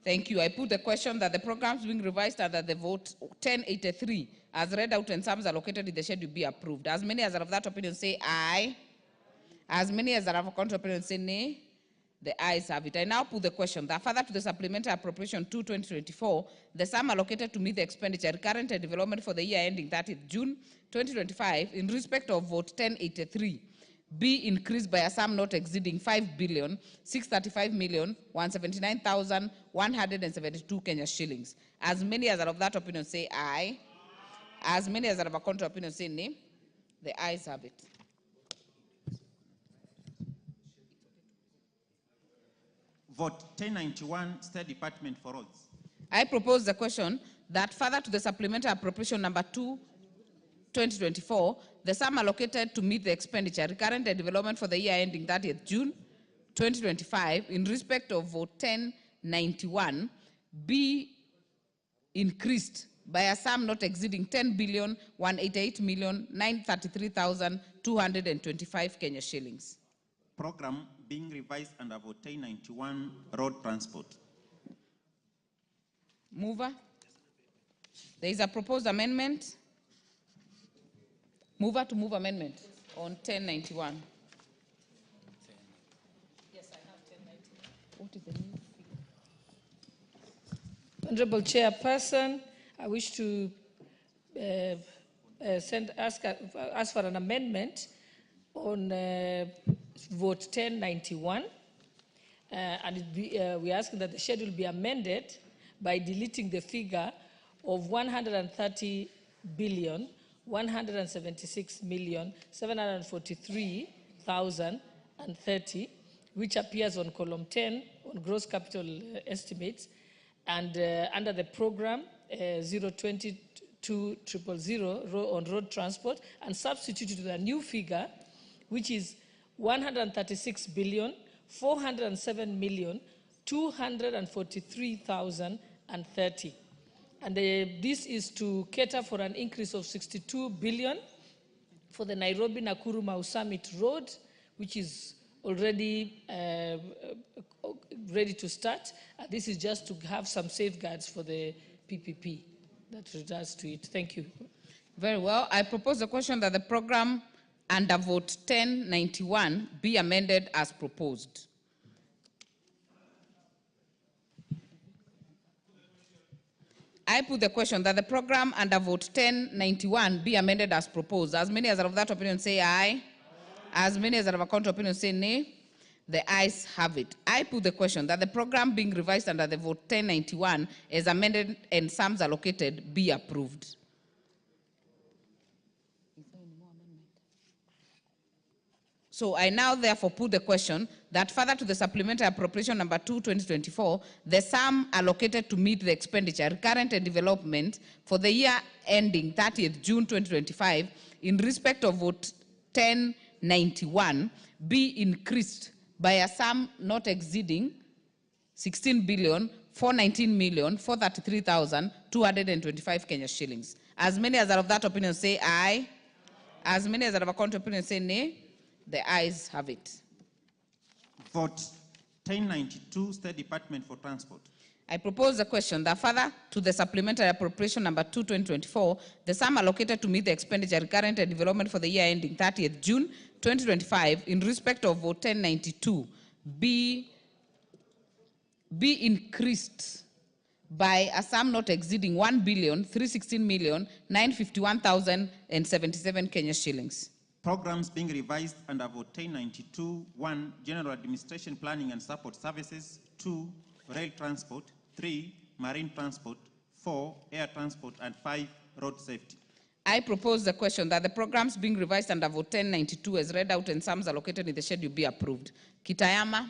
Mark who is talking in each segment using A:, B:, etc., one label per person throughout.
A: Thank you. I put the question that the programs being revised under the vote 1083 as read out and sums allocated in the schedule be approved. As many as are of that opinion say aye. As many as are of a contrary opinion say nay. The ayes have it. I now put the question that further to the supplementary appropriation 2/2024, the sum allocated to meet the expenditure recurrent and development for the year ending 30th June 2025 in respect of vote 1083 be increased by a sum not exceeding 5,635,179,172 Kenya shillings. As many as are of that opinion say aye. As many as are of a contrary opinion say nay. The ayes have it.
B: Vote 1091, State Department for Roads.
A: I propose the question that further to the supplementary appropriation number 2/2024, the sum allocated to meet the expenditure recurrent and development for the year ending 30th June 2025 in respect of vote 1091 be increased by a sum not exceeding 10,188,933,225 Kenya shillings.
B: Program being revised under vote 1091, road transport.
A: Mover. There is a proposed amendment. Mover to move amendment on 1091. Yes, I have 1091. What is the new figure?
C: Honorable Chairperson, I wish to ask for an amendment on vote 1091, and we ask that the schedule be amended by deleting the figure of 130,176,743,030, which appears on column 10 on gross capital estimates, and under the program 02200 on road transport, and substituted with a new figure, which is 136,407,243,030. And this is to cater for an increase of 62 billion for the Nairobi-Nakuru Mau Summit Road, which is already ready to start. This is just to have some safeguards for the PPP that regards to it. Thank you.
A: Very well. I propose the question that the program under vote 1091 be amended as proposed. I put the question that the program under vote 1091 be amended as proposed. As many as are of that opinion say aye. As many as are of a contrary opinion say nay. The ayes have it. I put the question that the program being revised under the vote 1091 as amended and sums allocated be approved. So I now therefore put the question that further to the supplementary appropriation number 2/2024, the sum allocated to meet the expenditure recurrent and development for the year ending 30th June 2025 in respect of vote 1091 be increased by a sum not exceeding 16,419,433,225 Kenya shillings. As many as are of that opinion say aye. As many as are of a contrary opinion say nay. The ayes have it.
B: Vote 1092, State Department for Transport.
A: I propose the question that further to the supplementary appropriation number 2/2024, the sum allocated to meet the expenditure recurrent and development for the year ending 30th June 2025 in respect of vote 1092 be increased by a sum not exceeding 1,316,951,077 Kenya shillings.
B: Programs being revised under vote 1092, 1, General Administration Planning and Support Services, 2, Rail Transport, 3, Marine Transport, 4, Air Transport, and 5, Road Safety.
A: I propose the question that the programs being revised under vote 1092 as read out and sums allocated in the schedule be approved. Kitayama.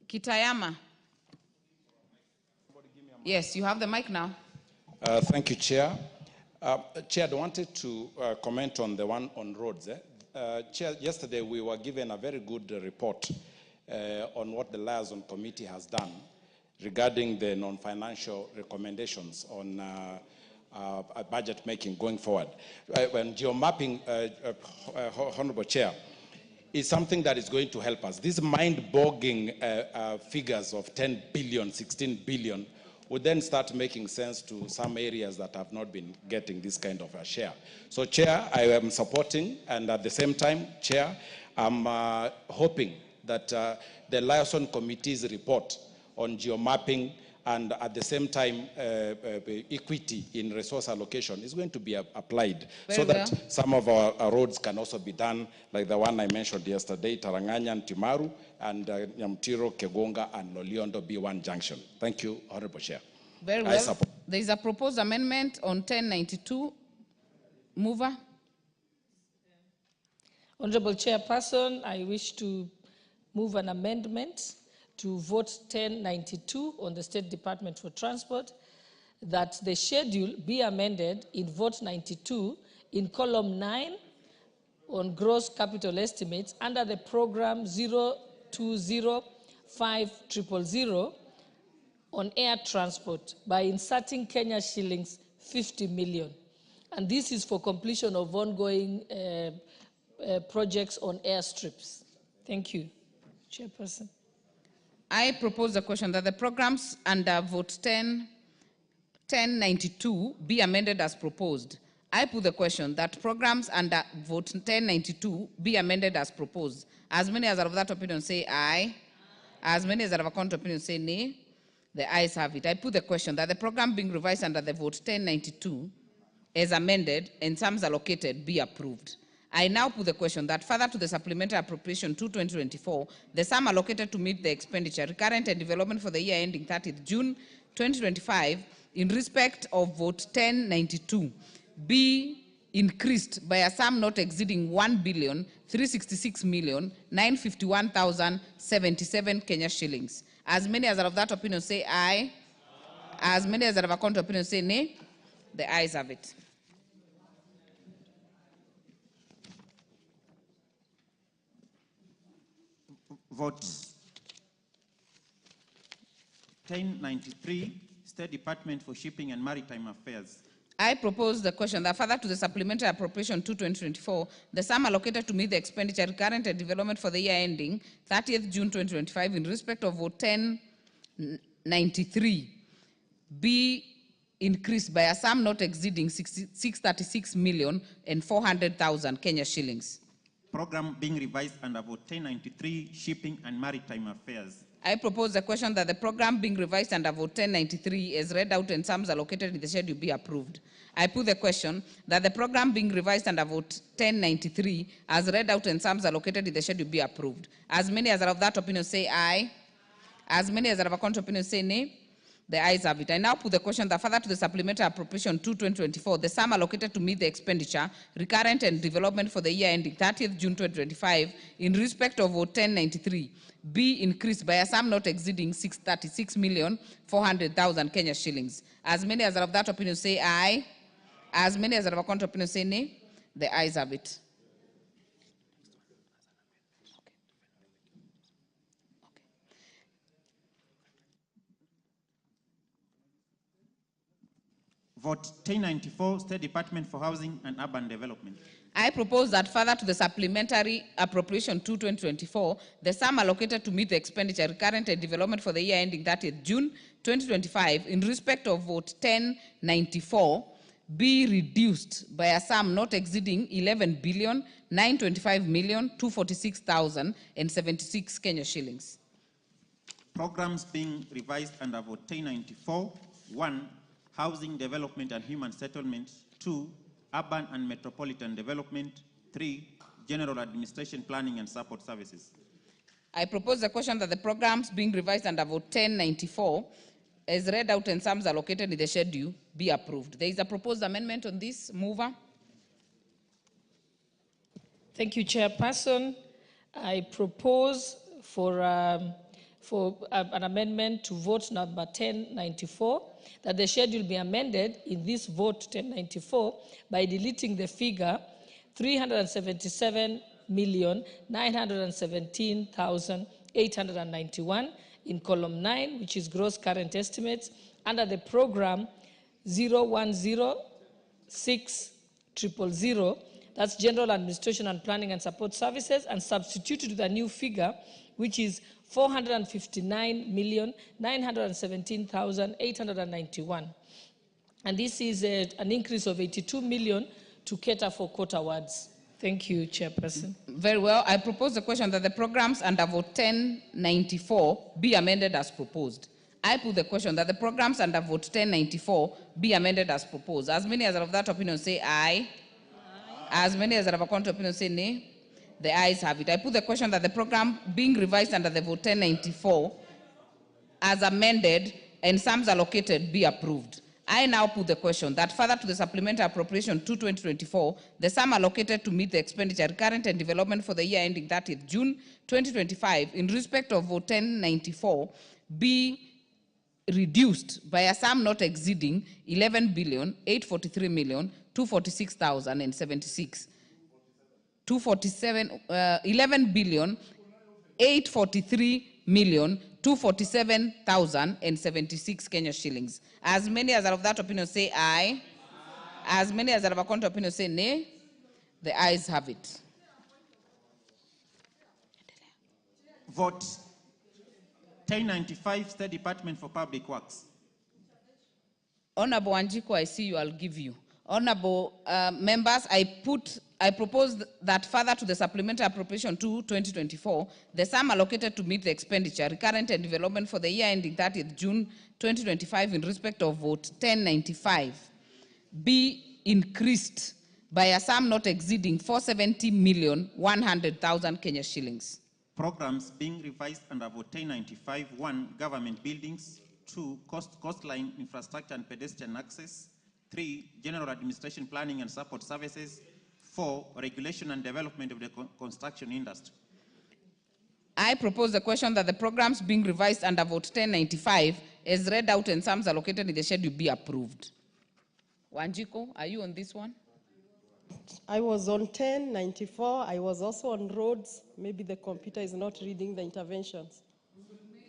A: Kitayama. Yes, you have the mic now.
D: Thank you, Chair. Chair, I wanted to comment on the one on roads. Chair, yesterday we were given a very good report on what the liaison committee has done regarding the non-financial recommendations on budget making going forward. When geomapping, Honorable Chair, is something that is going to help us. These mind-boggling figures of 10 billion, 16 billion would then start making sense to some areas that have not been getting this kind of a share. So, Chair, I am supporting, and at the same time, Chair, I'm hoping that the Liaison Committee's report on geomapping and at the same time equity in resource allocation is going to be applied so that some of our roads can also be done, like the one I mentioned yesterday, Taranganya and Timaru, and Nyamtiro, Kegonga, and Loliondo B1 junction. Thank you, Honorable Chair.
A: Very well. There is a proposed amendment on 1092. Mover.
C: Honorable Chairperson, I wish to move an amendment to vote 1092 on the State Department for Transport, that the schedule be amended in vote 92 in column 9 on gross capital estimates under the program 020500 on air transport by inserting Kenya shillings 50 million. And this is for completion of ongoing projects on airstrips. Thank you, Chairperson.
A: I propose the question that the programs under vote 1092 be amended as proposed. I put the question that programs under vote 1092 be amended as proposed. As many as are of that opinion say aye. As many as are of a contrary opinion say nay. The ayes have it. I put the question that the program being revised under the vote 1092 as amended and sums allocated be approved. I now put the question that further to the supplementary appropriation 2/2024, the sum allocated to meet the expenditure, recurrent and development for the year ending 30th June 2025 in respect of vote 1092 be increased by a sum not exceeding 1,366,951,077 Kenya shillings. As many as are of that opinion say aye. As many as are of a contrary opinion say nay. The ayes have it.
B: Vote 1093, State Department for Shipping and Maritime Affairs.
A: I propose the question that further to the supplementary appropriation 2/2024, the sum allocated to meet the expenditure, recurrent and development for the year ending 30th June 2025 in respect of vote 1093 be increased by a sum not exceeding 636,400,000 Kenya shillings.
B: Program being revised under vote 1093, Shipping and Maritime Affairs.
A: I propose the question that the program being revised under vote 1093 as read out and sums allocated in the schedule be approved. I put the question that the program being revised under vote 1093 as read out and sums allocated in the schedule be approved. As many as are of that opinion say aye. As many as are of a contrary opinion say nay. The ayes have it. I now put the question that further to the supplementary appropriation 2/2024, the sum allocated to meet the expenditure, recurrent and development for the year ending 30th June 2025 in respect of vote 1093 be increased by a sum not exceeding 636,400,000 Kenya shillings. As many as are of that opinion say aye. As many as are of a contrary opinion say nay. The ayes have it.
B: Vote 1094, State Department for Housing and Urban Development.
A: I propose that further to the supplementary appropriation 2/2024, the sum allocated to meet the expenditure, recurrent and development for the year ending 30th June 2025 in respect of vote 1094 be reduced by a sum not exceeding 11,925,246,076 Kenya shillings.
B: Programs being revised under vote 1094, 1. Housing Development and Human Settlement, 2. Urban and Metropolitan Development, 3. General Administration Planning and Support Services.
A: I propose the question that the programs being revised under vote 1094 as read out and sums allocated in the schedule be approved. There is a proposed amendment on this. Mover.
C: Thank you, Chairperson. I propose for an amendment to vote number 1094 that the schedule be amended in this vote 1094 by deleting the figure 377,917,891 in column 9, which is gross current estimates, under the program 010600, that's General Administration and Planning and Support Services, and substituted with a new figure, which is 459,917,891. And this is an increase of 82 million to cater for quota awards. Thank you, Chairperson.
A: Very well. I propose the question that the programs under vote 1094 be amended as proposed. I put the question that the programs under vote 1094 be amended as proposed. As many as are of that opinion say aye. As many as are of a contrary opinion say nay. The ayes have it. I put the question that the program being revised under the vote 1094 as amended and sums allocated be approved. I now put the question that further to the supplementary appropriation 2/2024, the sum allocated to meet the expenditure recurrent and development for the year ending 30th June 2025 in respect of vote 1094 be reduced by a sum not exceeding 11,843,246,076. 11,843,247,076 Kenya shillings. As many as are of that opinion say aye. As many as are of a contrary opinion say nay. The ayes have it.
B: Vote 1095, State Department for Public Works.
A: Honorable Wanjiku, I see you, I'll give you. Honorable members, I propose that further to the supplementary appropriation 2/2024, the sum allocated to meet the expenditure recurrent and development for the year ending 30th June 2025 in respect of vote 1095 be increased by a sum not exceeding 470,100,000 Kenya shillings.
B: Programs being revised under vote 1095: 1. Government buildings; 2. Coastline infrastructure and pedestrian access; 3. General administration planning and support services; 4. Regulation and development of the construction industry.
A: I propose the question that the programs being revised under vote 1095 as read out and sums allocated in the schedule be approved. Wanjiku, are you on this one?
E: I was on 1094. I was also on roads. Maybe the computer is not reading the interventions.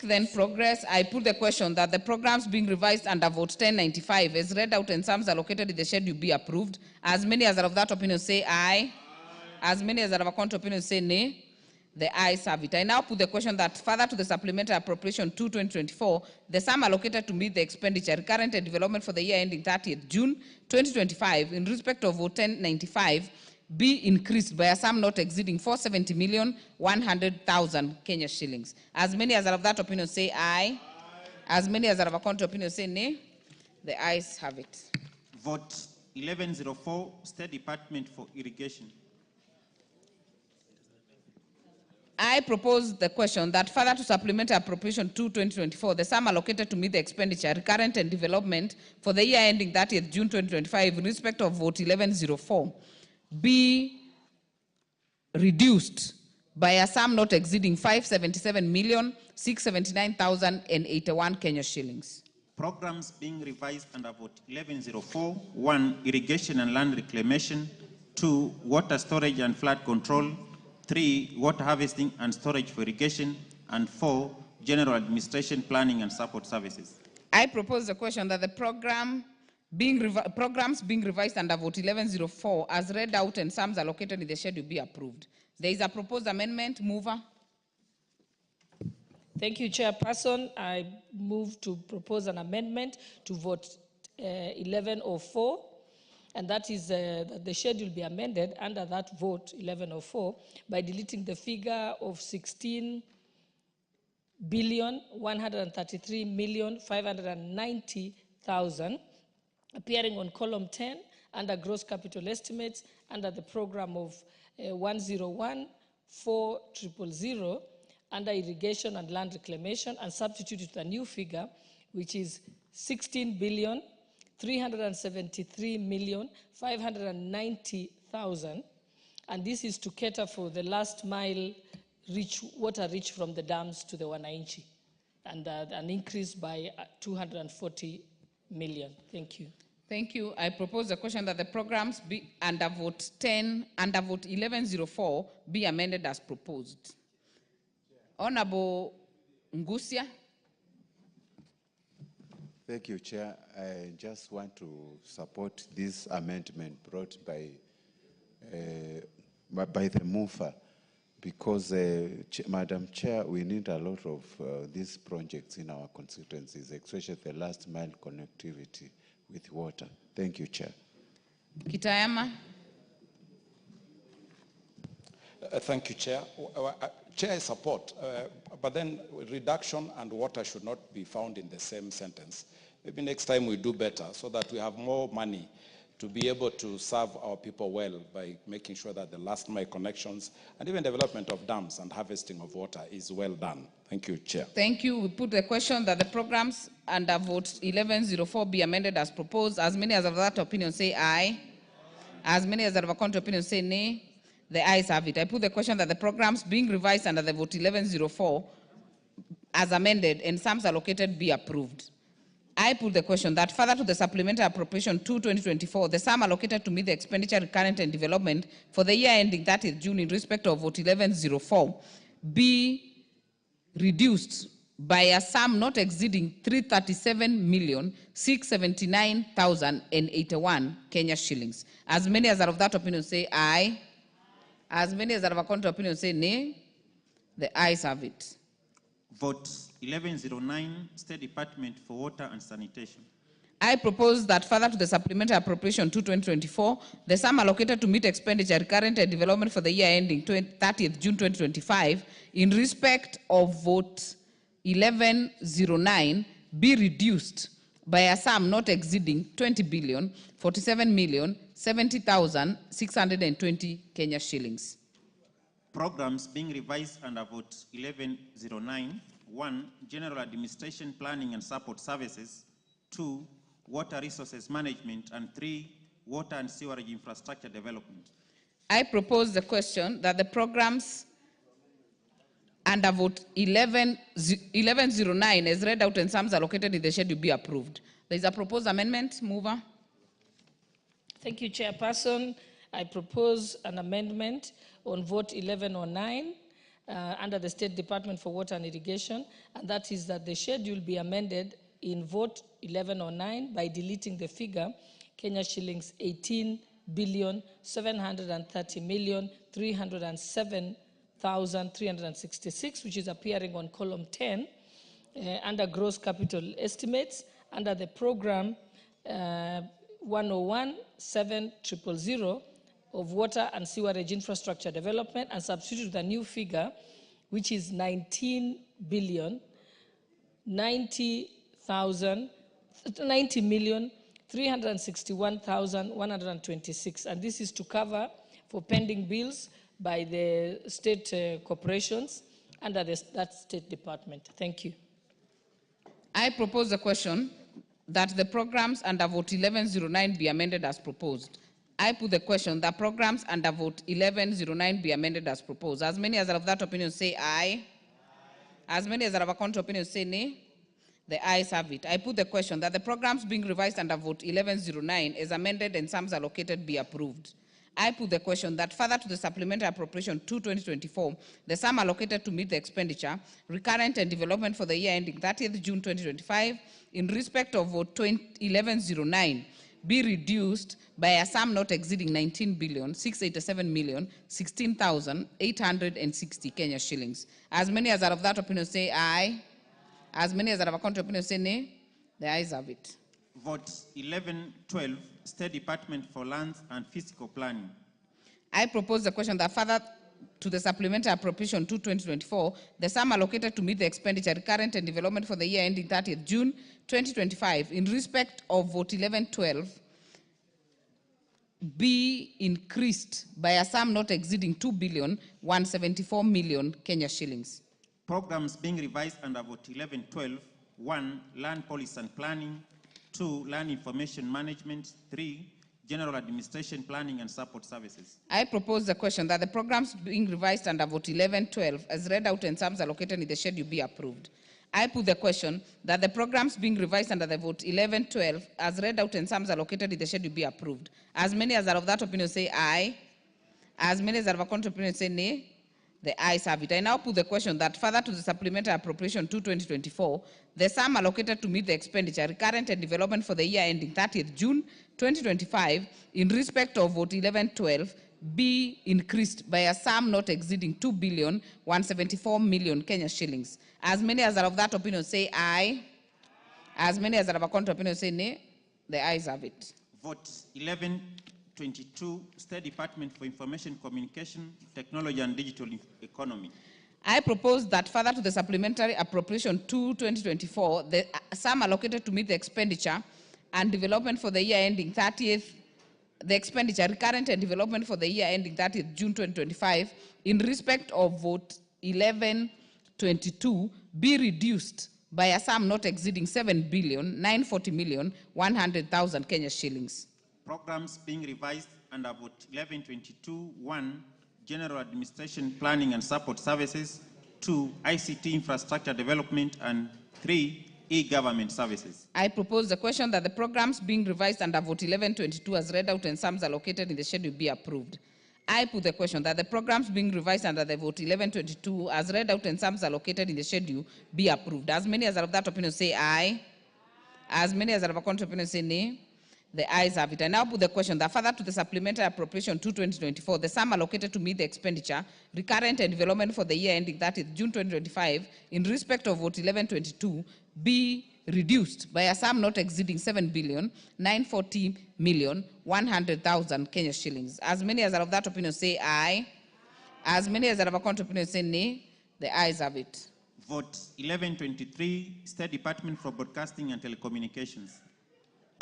A: Then progress. I put the question that the programs being revised under vote 1095 as read out and sums allocated in the schedule be approved. As many as are of that opinion say aye. As many as are of a contrary opinion say nay. The ayes have it. I now put the question that further to the supplementary appropriation 2/2024, the sum allocated to meet the expenditure recurrent and development for the year ending 30th June 2025 in respect of vote 1095 be increased by a sum not exceeding 470,100,000 Kenya shillings. As many as are of that opinion say aye. As many as are of a contrary opinion say nay. The ayes have it.
B: Vote 1104, State Department for Irrigation.
A: I propose the question that further to supplementary appropriation 2/2024, the sum allocated to meet the expenditure recurrent and development for the year ending 30th June 2025 in respect of vote 1104 be reduced by a sum not exceeding 577,679,081 Kenya shillings.
B: Programs being revised under vote 1104: 1. Irrigation and land reclamation; 2. Water storage and flood control; 3. Water harvesting and storage for irrigation; and 4. General administration planning and support services.
A: I propose the question that the programs being revised under vote 1104 as read out and sums allocated in the schedule be approved. There is a proposed amendment. Mover.
C: Thank you, Chairperson. I move to propose an amendment to vote 1104, and that is that the schedule be amended under that vote 1104 by deleting the figure of 16,133,590,000 appearing on column 10 under gross capital estimates under the program of 1014000 under irrigation and land reclamation, and substitute it with a new figure, which is 16,373,590,000, and this is to cater for the last mile water reach from the dams to the wananchi, and an increase by 240 million. Thank you.
A: Thank you. I propose the question that the programs be under vote 1104 be amended as proposed. Honorable Ngusia,
F: Thank you, Chair. I just want to support this amendment brought by the mover because, Madam Chair, we need a lot of these projects in our constituencies, especially the last mile connectivity with water. Thank you, Chair.
A: Kitayama.
D: Thank you, Chair. Chair, I support, but then reduction and water should not be found in the same sentence. Maybe next time we do better so that we have more money to be able to serve our people well by making sure that the last mile connections and even development of dams and harvesting of water is well done. Thank you, Chair.
A: Thank you. We put the question that the programs under vote 1104 be amended as proposed. As many as of that opinion say aye. As many as of a contrary opinion say nay. The ayes have it. I put the question that the programs being revised under the vote 1104 as amended and sums allocated be approved. I put the question that further to the supplementary appropriation 2/2024, the sum allocated to meet the expenditure recurrent and development for the year ending 30th June in respect of vote 1104 be reduced by a sum not exceeding 337,679,081 Kenya shillings. As many as are of that opinion say aye. As many as are of a contrary opinion say nay. The ayes have it.
B: Vote 1109, State Department for Water and Sanitation.
A: I propose that further to the supplementary appropriation 2/2024, the sum allocated to meet expenditure recurrent and development for the year ending 30th June 2025 in respect of vote 1109 be reduced by a sum not exceeding 20,047,070,620 Kenya shillings.
B: Programs being revised under vote 1109. 1. General Administration, Planning and Support Services. 2. Water Resources Management. And 3. Water and Sewerage Infrastructure Development.
A: I propose the question that the programs under vote 1109 as read out and sums allocated in the schedule be approved. There is a proposed amendment. Mover.
C: Thank you, Chairperson. I propose an amendment on vote 1109 under the State Department for Water and Irrigation, and that is that the schedule be amended in vote 1109 by deleting the figure Kenya shillings 18,730,307,366, which is appearing on column 10 under gross capital estimates under the program 101-7000 of water and sewerage infrastructure development, and substitute the new figure, which is 90,361,126, and this is to cover for pending bills by the state corporations under that State Department. Thank you.
A: I propose the question that the programs under vote 1109 be amended as proposed. I put the question that programs under vote 1109 be amended as proposed. As many as are of that opinion say aye. As many as are of a contrary opinion say nay. The ayes have it. I put the question that the programs being revised under vote 1109 as amended and sums allocated be approved. I put the question that further to the supplementary appropriation 2/2024, the sum allocated to meet the expenditure recurrent and development for the year ending 30th June 2025 in respect of vote 1109 be reduced by a sum not exceeding 19,687,016,860 Kenya shillings. As many as are of that opinion say aye. As many as are of a contrary opinion say nay. The ayes have it.
B: Vote 1112, State Department for Lands and Physical Planning.
A: I propose the question that further to the supplementary appropriation 2/2024, the sum allocated to meet the expenditure recurrent and development for the year ending 30th June 2025 in respect of vote 1112 be increased by a sum not exceeding 2,174,000,000 Kenya shillings.
B: Programs being revised under vote 1112. 1. Land Policy and Planning. 2. Land Information Management. 3. General Administration, Planning and Support Services.
A: I propose the question that the programs being revised under vote 1112 as read out and sums allocated in the schedule be approved. I put the question that the programs being revised under the vote 1112 as read out and sums allocated in the schedule be approved. As many as are of that opinion say aye. As many as are of a contrary opinion say nay. The ayes have it. I now put the question that further to the supplementary appropriation 2/2024, the sum allocated to meet the expenditure recurrent and development for the year ending 30th June 2025 in respect of vote 1112 be increased by a sum not exceeding 2,174,000,000 Kenya shillings. As many as are of that opinion say aye. As many as are of a contrary opinion say nay. The ayes have it.
B: Vote 1122, State Department for Information Communication, Technology and Digital Economy.
A: I propose that further to the supplementary appropriation 2/2024, the sum allocated to meet the expenditure and development for the year ending 30th, the expenditure recurrent and development for the year ending 30th June 2025 in respect of vote 1122 be reduced by a sum not exceeding 7,940,100,000 Kenya shillings.
B: Programs being revised under vote 1122-1, General Administration Planning and Support Services, 2, ICT Infrastructure Development, and 3, E-Government Services.
A: I propose the question that the programs being revised under vote 1122 as read out and sums allocated in the schedule be approved. I put the question that the programs being revised under the vote 1122 as read out and sums allocated in the schedule be approved. As many as are of that opinion say aye. As many as are of a contrary opinion say nay. The ayes have it. I now put the question that further to the supplementary appropriation 2/2024, the sum allocated to meet the expenditure, recurrent and development for the year ending 30th June 2025, in respect of vote 1122, be reduced by a sum not exceeding 7,940,100,000 Kenya shillings. As many as are of that opinion say aye. As many as are of a contrary opinion say nay. The ayes have it.
B: Vote 1123, State Department for Broadcasting and Telecommunications.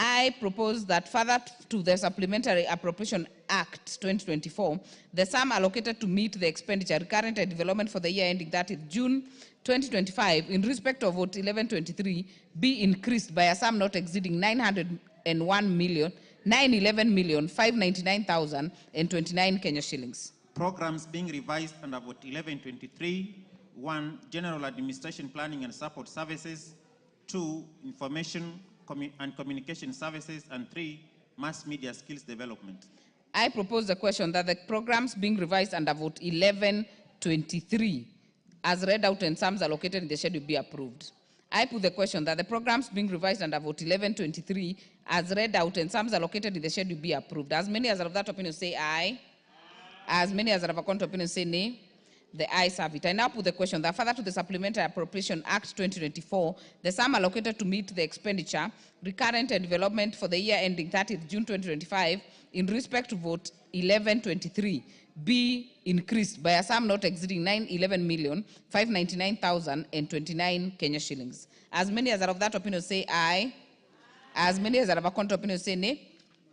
A: I propose that further to the Supplementary Appropriation Act 2024, the sum allocated to meet the expenditure recurrent and development for the year ending 30th June 2025 in respect of vote 1123 be increased by a sum not exceeding 911,599,029 Kenya shillings.
B: Programs being revised under vote 1123-1, General Administration Planning and Support Services, 2, Information and Communication Services, and 3, Mass Media Skills Development.
A: I propose the question that the programs being revised under vote 1123 as read out and sums allocated in the schedule be approved. I put the question that the programs being revised under vote 1123 as read out and sums allocated in the schedule be approved. As many as are of that opinion say aye. As many as are of a contrary opinion say nay. The ayes have it. I now put the question that further to the Supplementary Appropriation Act 2024, the sum allocated to meet the expenditure, recurrent and development for the year ending 30th June 2025 in respect to vote 1123 be increased by a sum not exceeding 911,599,029 Kenya shillings. As many as are of that opinion say aye. As many as are of a contrary opinion say nay.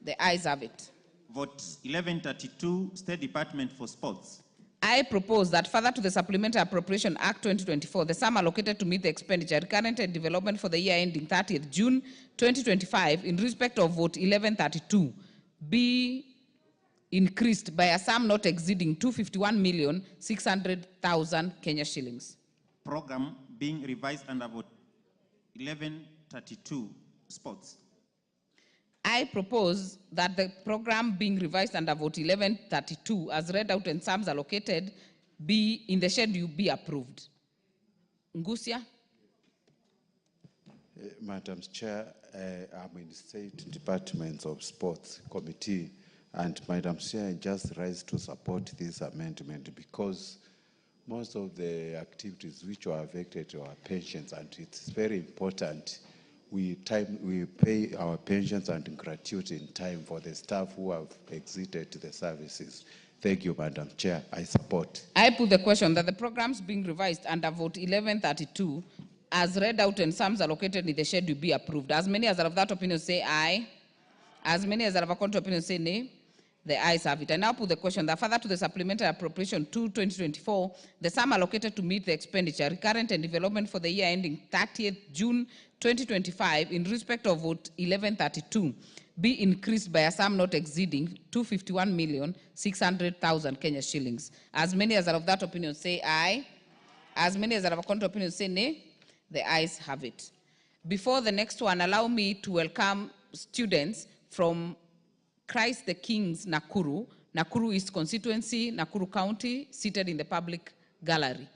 A: The ayes have it.
B: Vote 1132, State Department for Sports.
A: I propose that further to the Supplementary Appropriation Act 2024, the sum allocated to meet the expenditure, recurrent and development for the year ending 30th June 2025 in respect of vote 1132 be increased by a sum not exceeding 251,600,000 Kenya shillings.
B: Program being revised under vote 1132, Sports.
A: I propose that the program being revised under vote 1132 as read out and sums allocated be in the schedule be approved. Ngusia?
F: Madam Chair, I'm in State Departments of Sports Committee, and Madam Chair, I just rise to support this amendment because most of the activities which are affected are pensions, and it's very important we pay our pensions and gratuity in time for the staff who have exited the services. Thank you, Madam Chair. I support.
A: I put the question that the programs being revised under vote 1132 as read out and sums allocated in the schedule be approved. As many as are of that opinion say aye. As many as are of a contrary opinion say nay. The ayes have it. I now put the question that further to the Supplementary Appropriation 2/2024, the sum allocated to meet the expenditure, recurrent and development for the year ending 30th June 2025 in respect of vote 1132 be increased by a sum not exceeding 251,600,000 Kenya shillings. As many as are of that opinion say aye. As many as are of a contrary opinion say nay. The ayes have it. Before the next one, allow me to welcome students from Christ the King's Nakuru, Nakuru East Constituency, Nakuru County, seated in the public gallery.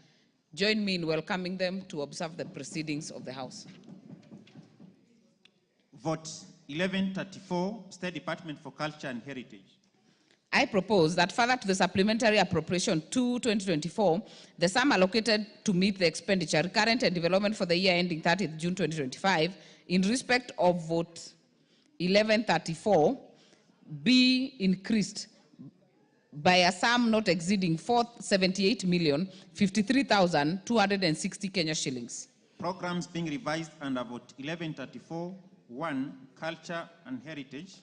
A: Join me in welcoming them to observe the proceedings of the House.
B: Vote 1134, State Department for Culture and Heritage.
A: I propose that further to the Supplementary Appropriation 2/2024, the sum allocated to meet the expenditure recurrent and development for the year ending 30th June 2025 in respect of vote 1134 be increased by a sum not exceeding 478,053,260 Kenya shillings.
B: Programs being revised under vote 1134, 1, Culture and Heritage,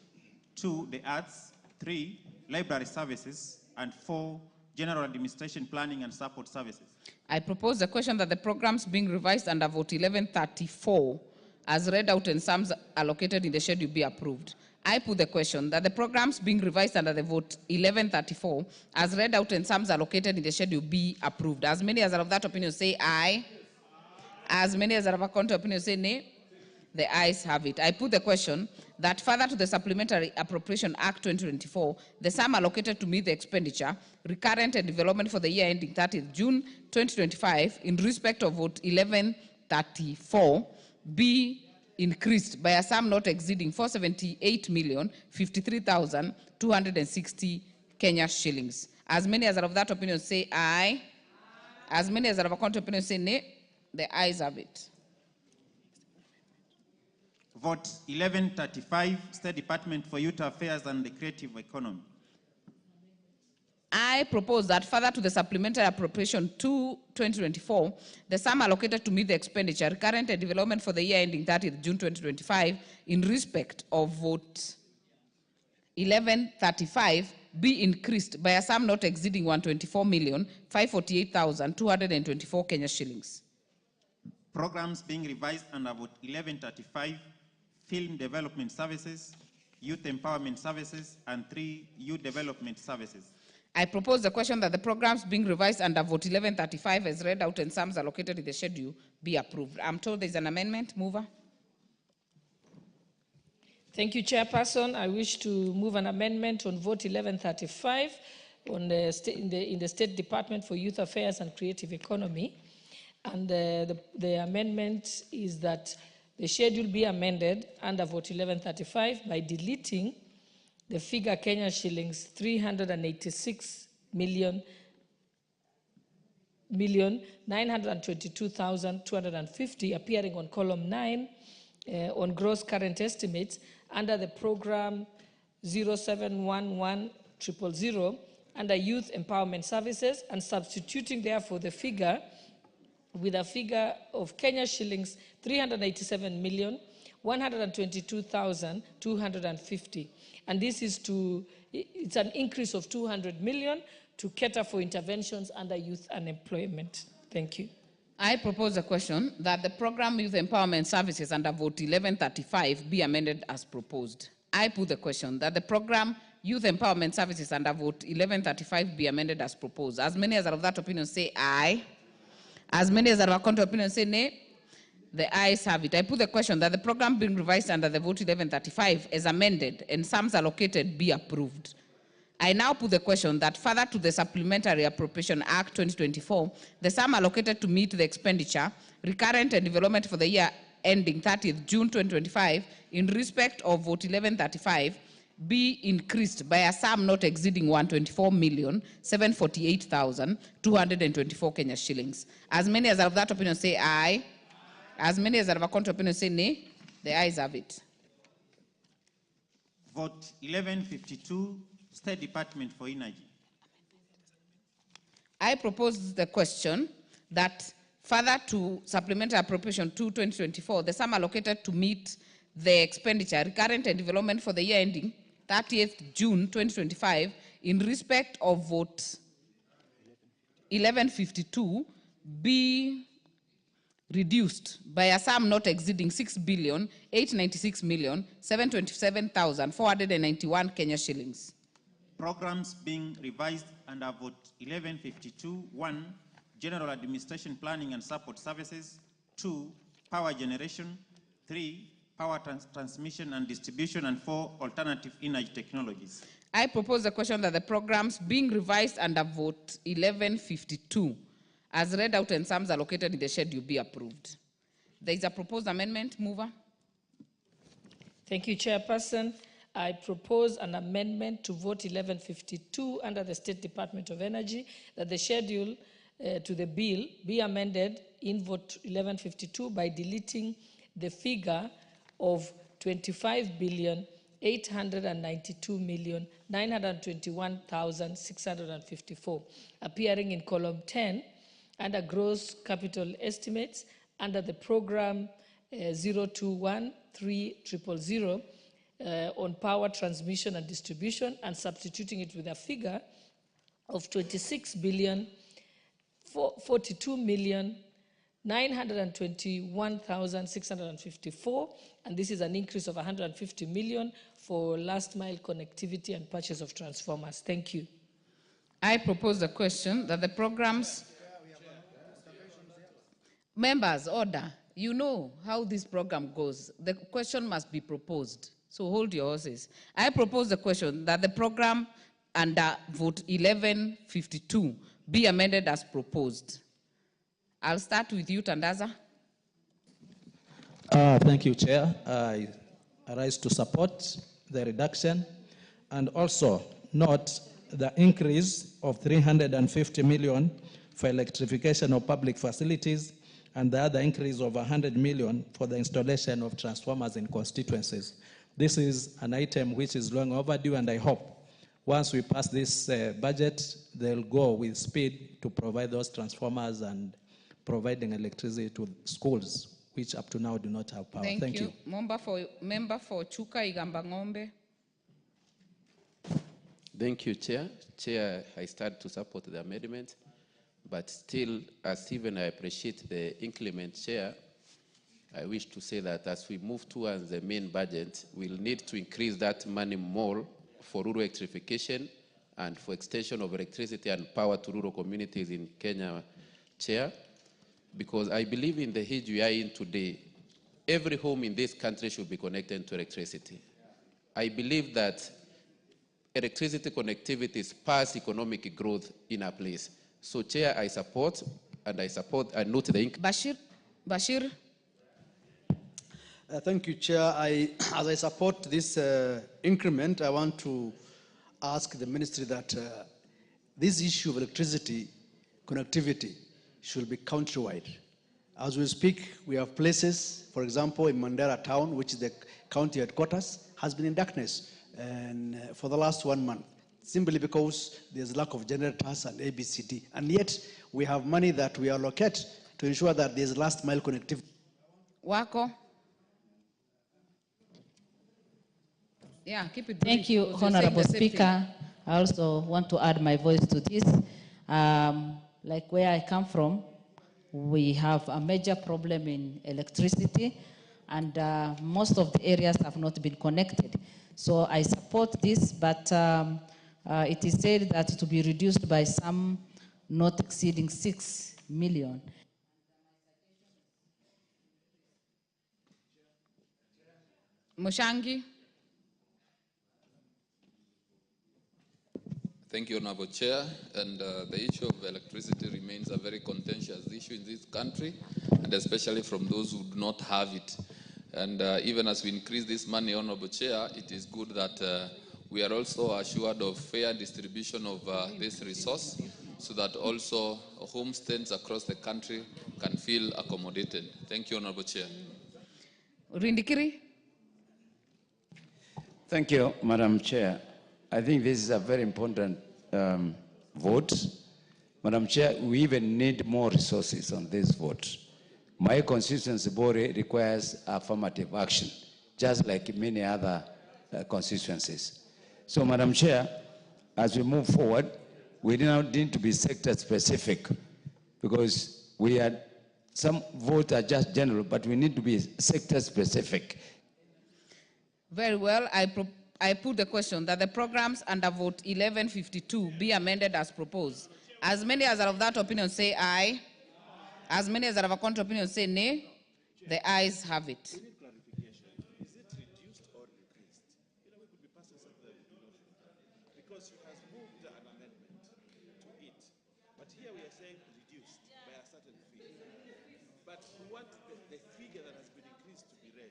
B: 2, the Arts, 3, Library Services, and 4, General Administration Planning and Support Services.
A: I propose the question that the programs being revised under vote 1134 as read out and sums allocated in the schedule be approved. I put the question that the programs being revised under the vote 1134 as read out and sums allocated in the schedule be approved. As many as are of that opinion say aye. As many as are of a contrary opinion say nay. The ayes have it. I put the question that further to the Supplementary Appropriation Act 2024, the sum allocated to meet the expenditure recurrent and development for the year ending 30th June 2025 in respect of vote 1134 be increased by a sum not exceeding 478,053,260 Kenya shillings. As many as are of that opinion say aye. As many as are of a contrary opinion say nay. The ayes have it.
B: Vote 1135, State Department for Youth Affairs and the Creative Economy.
A: I propose that further to the Supplementary Appropriation 2/2024, the sum allocated to meet the expenditure recurrent and development for the year ending 30th June 2025 in respect of vote 1135 be increased by a sum not exceeding 124,548,224 Kenya shillings.
B: Programs being revised under vote 1135, Film Development Services, Youth Empowerment Services, and 3, Youth Development Services.
A: I propose the question that the programs being revised under vote 1135 as read out and sums allocated in the schedule be approved. I'm told there's an amendment. Mover.
C: Thank you, Chairperson. I wish to move an amendment on vote 1135 on in the State Department for Youth Affairs and Creative Economy. And the amendment is that the schedule be amended under vote 1135 by deleting the figure Kenya shillings 386,922,250 appearing on column 9 on gross current estimates under the program 071100 under Youth Empowerment Services, and substituting therefore the figure with a figure of Kenya shillings 387,122,250. And this is it's an increase of 200 million to cater for interventions under youth unemployment. Thank you.
A: I propose a question that the program Youth Empowerment Services under vote 1135 be amended as proposed. I put the question that the program Youth Empowerment Services under vote 1135 be amended as proposed. As many as are of that opinion say aye. As many as are of a contrary opinion say nay. The ayes have it. I put the question that the program being revised under the vote 1135 as amended and sums allocated be approved. I now put the question that further to the Supplementary Appropriation Act 2024, the sum allocated to meet the expenditure recurrent and development for the year ending 30th June 2025 in respect of vote 1135 be increased by a sum not exceeding 124,748,224 Kenya shillings. As many as are of that opinion say aye. As many as are of a contrary opinion say nay. The ayes have it.
B: Vote 1152, State Department for Energy.
A: I propose the question that further to Supplementary Appropriation 2/2024, the sum allocated to meet the expenditure recurrent and development for the year ending 30th June 2025 in respect of vote 1152 be reduced by a sum not exceeding 6,896,727,491 Kenya shillings.
B: Programs being revised under vote 1152, 1, General Administration Planning and Support Services, 2, Power Generation, 3, Power Transmission and Distribution, and 4, Alternative Energy Technologies.
A: I propose the question that the programs being revised under vote 1152 as read out and sums allocated in the schedule be approved. There is a proposed amendment. Mover.
C: Thank you, Chairperson. I propose an amendment to vote 1152 under the State Department of Energy that the schedule to the bill be amended in vote 1152 by deleting the figure of 25,892,921,654 appearing in column 10 under gross capital estimates under the program 021300 on power transmission and distribution, and substituting it with a figure of 26,042,921,654, and this is an increase of 150 million for last mile connectivity and purchase of transformers. Thank you.
A: I propose the question that the programs... Members, order. You know how this program goes. The question must be proposed. So hold your horses. I propose the question that the program under vote 1152 be amended as proposed. I'll start with you, Tandaza.
G: Thank you, Chair. I rise to support the reduction and also note the increase of 350 million for electrification of public facilities and the other increase of 100 million for the installation of transformers in constituencies. This is an item which is long overdue, and I hope once we pass this budget, they'll go with speed to provide those transformers and providing electricity to schools, which up to now do not have power. Thank you.
A: Member for Chuka Igamba Ng'ombe.
H: Thank you, Chair. Chair, I start to support the amendment, but still, as even I appreciate the increment, Chair, I wish to say that as we move towards the main budget, we'll need to increase that money more for rural electrification and for extension of electricity and power to rural communities in Kenya, Chair, because I believe in the age we are in today, every home in this country should be connected to electricity. I believe that electricity connectivity spurs economic growth in a place. So, Chair, I support, and note the...
A: Bashir.
I: Thank you, Chair. As I support this increment, I want to ask the ministry that this issue of electricity connectivity should be countrywide. As we speak, we have places, for example, in Mandera town, which is the county headquarters, has been in darkness and for the last 1 month, simply because there's lack of generators and ABCD. And yet, we have money that we allocate to ensure that there's last mile connectivity.
A: Wako. Yeah, keep it brief.
J: Thank you, Honorable Speaker. I also want to add my voice to this. Like where I come from, we have a major problem in electricity, and most of the areas have not been connected. So I support this, but it is said that to be reduced by some not exceeding 6 million.
A: Mushangi.
K: Thank you, Honorable Chair. And the issue of electricity remains a very contentious issue in this country, and especially from those who do not have it. And even as we increase this money, Honorable Chair, it is good that we are also assured of fair distribution of this resource, so that also homesteads across the country can feel accommodated. Thank you, Honorable Chair.
A: Rindikiri.
L: Thank you, Madam Chair. I think this is a very important vote. Madam Chair, we even need more resources on this vote. My constituency body requires affirmative action, just like many other constituencies. So, Madam Chair, as we move forward, we now need to be sector specific, because some votes are just general, but we need to be sector specific.
A: Very well. I put the question that the programs under vote 1152 be amended as proposed. As many as are of that opinion say aye. As many as are of a contrary opinion say nay. The ayes have it.
B: Is it reduced or decreased? We could be passing something because she has moved an amendment to it. But here we are saying reduced.
M: reduced by a certain fee. But we want the figure that has been increased to be read.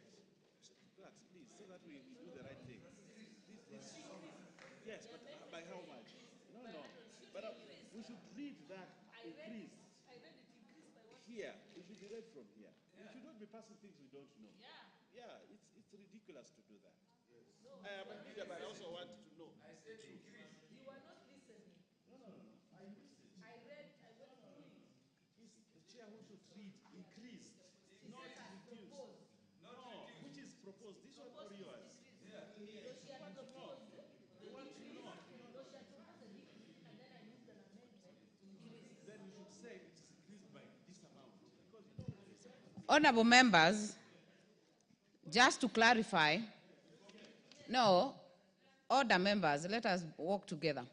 M: Clerks, please, so that we do the right thing. Yes, but by how much? No. But we should read that increase. Here, it should be read from here. We should not be passing things we don't know. Yeah, it's ridiculous to do that. I am a leader, but I also want to know. I said increase. You are not listening. No. I listened. I went through it. It's the chair who should read increased, not reduced. No, which is proposed. This one or yours? Yeah. She had proposed. You want to know? No, she had proposed a decrease, and then I moved an amendment to increase. Then you should say it is increased by this amount. Because
A: Honorable members, just to clarify, no, order members, let us work together.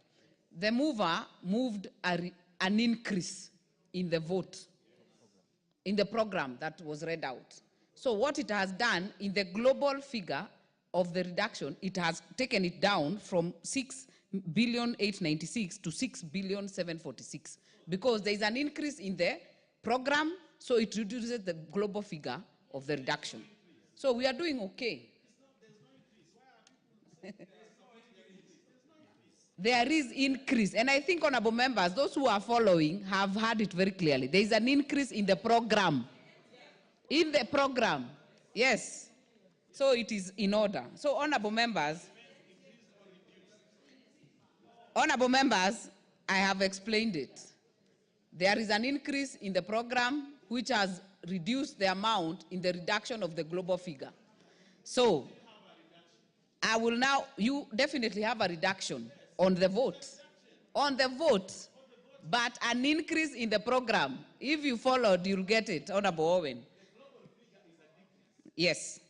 A: The mover moved an increase in the vote, in the program that was read out. So what it has done in the global figure of the reduction, it has taken it down from 6,896 to 6,746 because there is an increase in the program, so it reduces the global figure of the reduction. So we are doing okay. There is increase, and I think, honorable members, those who are following have heard it very clearly. There is an increase in the program. In the program, yes. So it is in order. So, honorable members, I have explained it. There is an increase in the program which has reduced the amount in the reduction of the global figure. So, I will now, you definitely have a reduction on the vote. On the vote, but an increase in the program. If you followed, you'll get it, Honorable Owen. Yes.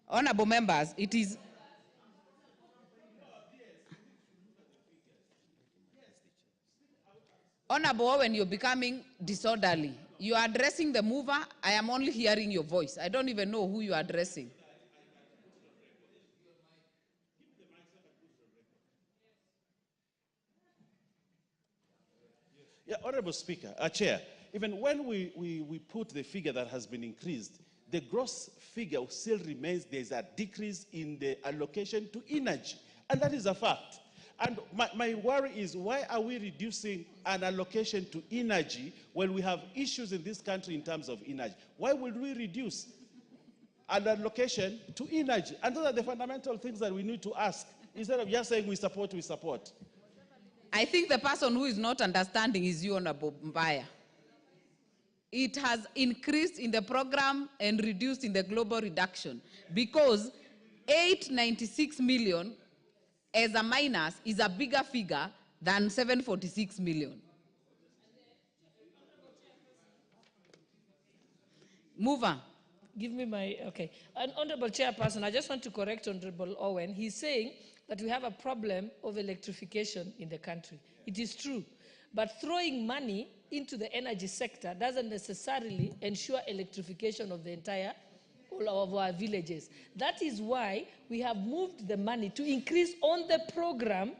A: Honorable members, it is... Honorable Owen, you're becoming disorderly. You are addressing the mover. I am only hearing your voice. I don't even know who you are addressing.
M: Yeah, Honorable Speaker, Chair, even when we put the figure that has been increased, the gross figure still remains there's a decrease in the allocation to energy, and that is a fact. And my worry is, why are we reducing an allocation to energy when we have issues in this country in terms of energy? Why would we reduce an allocation to energy? And those are the fundamental things that we need to ask, instead of just saying we support, we support.
A: I think the person who is not understanding is you, Honorable Mbaya. It has increased in the program and reduced in the global reduction because 896 million as a minus is a bigger figure than 746 million. Mover.
C: Give me my, okay. And Honorable Chairperson, I just want to correct Honorable Owen. He's saying that we have a problem of electrification in the country. It is true. But throwing money into the energy sector doesn't necessarily ensure electrification of the entire, all of our villages. That is why we have moved the money to increase on the program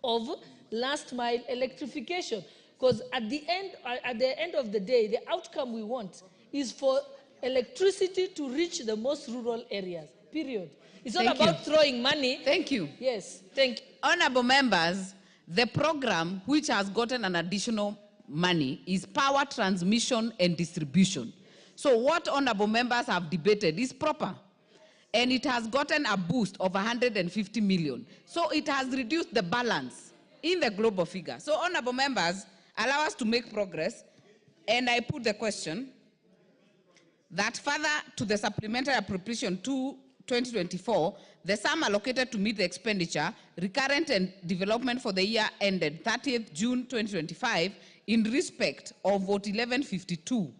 C: of last mile electrification. Because at the end of the day, the outcome we want is for electricity to reach the most rural areas, period. It's not about throwing money.
A: Thank you.
C: Yes, thank you.
A: Honorable members, the program which has gotten an additional money is power transmission and distribution. So what honorable members have debated is proper. And it has gotten a boost of 150 million. So it has reduced the balance in the global figure. So honorable members, allow us to make progress. And I put the question that further to the supplementary appropriation 2024, the sum allocated to meet the expenditure, recurrent and development for the year ended 30th June 2025 in respect of vote 1152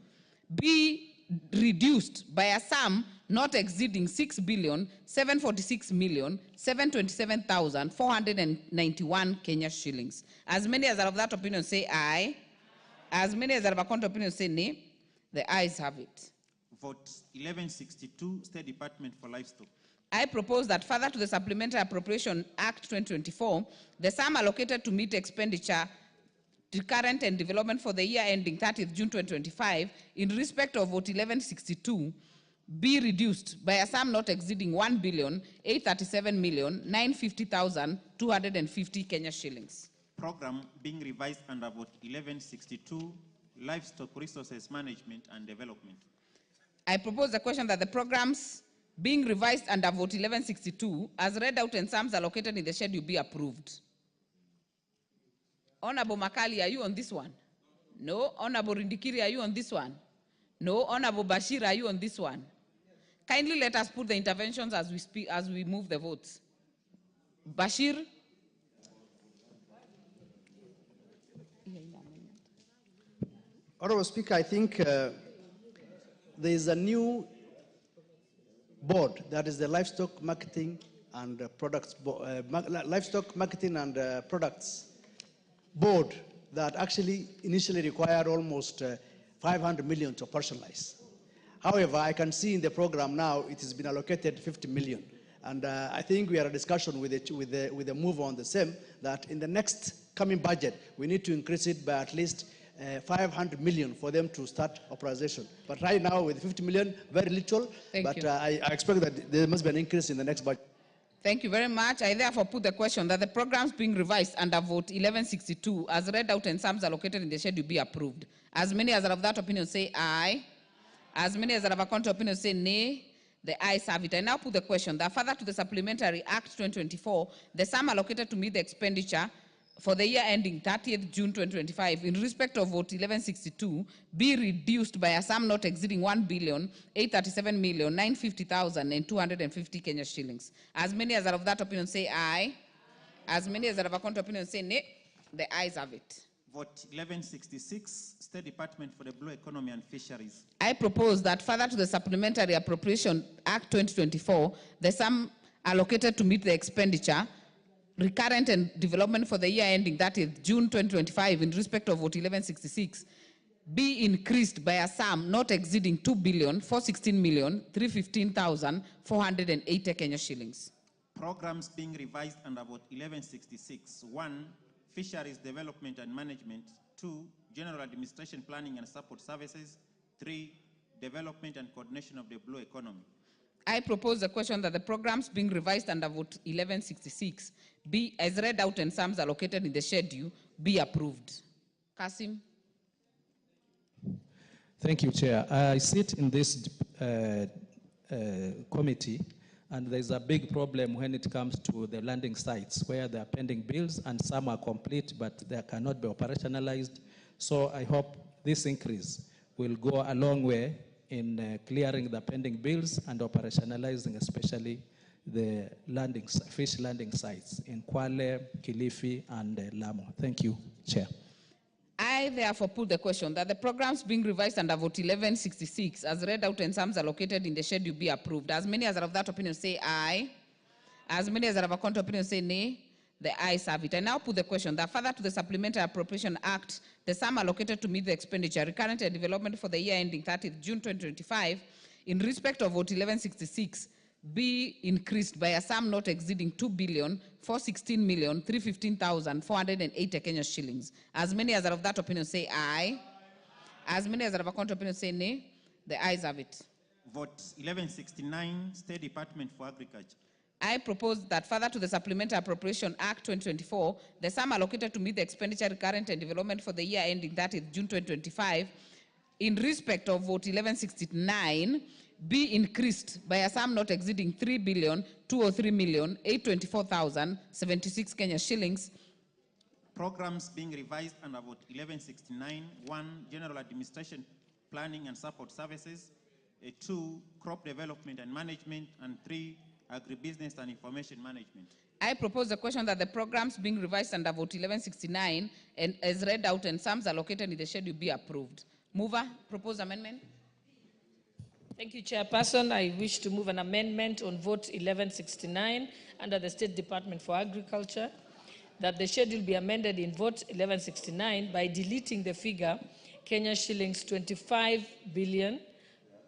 A: be reduced by a sum not exceeding 6,746,727,491 Kenya shillings. As many as are of that opinion say aye. As many as are of a contrary opinion say nay. The ayes have it.
B: Vote 1162, State Department for Livestock.
A: I propose that further to the Supplementary Appropriation Act 2024, the sum allocated to meet expenditure recurrent and development for the year ending 30th June 2025 in respect of Vote 1162 be reduced by a sum not exceeding 1,837,950,250 Kenya shillings.
B: Program being revised under Vote 1162, Livestock Resources Management and Development.
A: I propose the question that the programs being revised under Vote 1162, as read out and sums allocated in the schedule, be approved. Honorable Makali, are you on this one? No. Honorable Rindikiri, are you on this one? No. Honorable Bashir, are you on this one? Kindly let us put the interventions as we speak, as we move the votes. Bashir?
I: Honorable Speaker, I think there is a new board, that is the Livestock Marketing and Products Livestock Marketing and Products Board, that actually initially required almost 500 million to operationalize. However, I can see in the program now it has been allocated 50 million. And I think we are in a discussion with the move on the same, that in the next coming budget, we need to increase it by at least 500 million for them to start authorization. But right now, with 50 million, very little.
A: Thank you.
I: I expect that there must be an increase in the next budget.
A: Thank you very much. I therefore put the question that the programs being revised under Vote 1162, as read out and sums allocated in the schedule, be approved. As many as are of that opinion say aye. As many as are of a contrary opinion say nay. The ayes have it. I now put the question that further to the Supplementary Act 2024, the sum allocated to meet the expenditure for the year ending 30th June 2025 in respect of Vote 1162 be reduced by a sum not exceeding 1,837,950,250 Kenya shillings. As many as are of that opinion say aye. As many as are of a contrary opinion say nay. The ayes have it.
B: Vote 1166, State Department for the Blue Economy and Fisheries.
A: I propose that further to the Supplementary Appropriation Act 2024, the sum allocated to meet the expenditure recurrent and development for the year ending 30th June 2025 in respect of Vote 1166 be increased by a sum not exceeding 2,416,315,480 Kenya shillings.
B: Programs being revised under Vote 1166. 1. Fisheries Development and Management. 2. General Administration Planning and Support Services. 3. Development and Coordination of the Blue Economy.
A: I propose the question that the programs being revised under Vote 1166 be, as read out and sums allocated in the schedule, be approved. Kasim.
G: Thank you, Chair. I sit in this committee, and there's a big problem when it comes to the landing sites where there are pending bills and some are complete, but they cannot be operationalized. So I hope this increase will go a long way in clearing the pending bills and operationalizing especially the fish landing sites in Kwale, Kilifi, and Lamu. Thank you, Chair.
A: I therefore put the question that the programs being revised under Vote 1166 as read out and sums allocated in the schedule be approved. As many as are of that opinion say aye. As many as are of a contrary opinion say nay. The ayes have it. I now put the question that further to the Supplementary Appropriation Act, the sum allocated to meet the expenditure recurrent and development for the year ending 30th June 2025 in respect of Vote 1166 be increased by a sum not exceeding 2,416,315,480 Kenya shillings. As many as are of that opinion say aye. As many as are of a contrary opinion say nay. The ayes have it.
B: Vote 1169, State Department for Agriculture.
A: I propose that further to the Supplementary Appropriation Act 2024, the sum allocated to meet the expenditure recurrent and development for the year ending 30th June 2025 in respect of Vote 1169 be increased by a sum not exceeding 3,203,824,076 Kenya shillings.
B: Programs being revised under Vote 1169. 1. General Administration Planning and Support Services. 2. Crop Development and Management. And 3. Agribusiness and Information Management.
A: I propose the question that the programs being revised under Vote 1169 and as read out and sums allocated in the schedule be approved. Mover, propose amendment.
C: Thank you, Chairperson. I wish to move an amendment on Vote 1169 under the State Department for Agriculture, that the schedule be amended in Vote 1169 by deleting the figure Kenya shillings 25 billion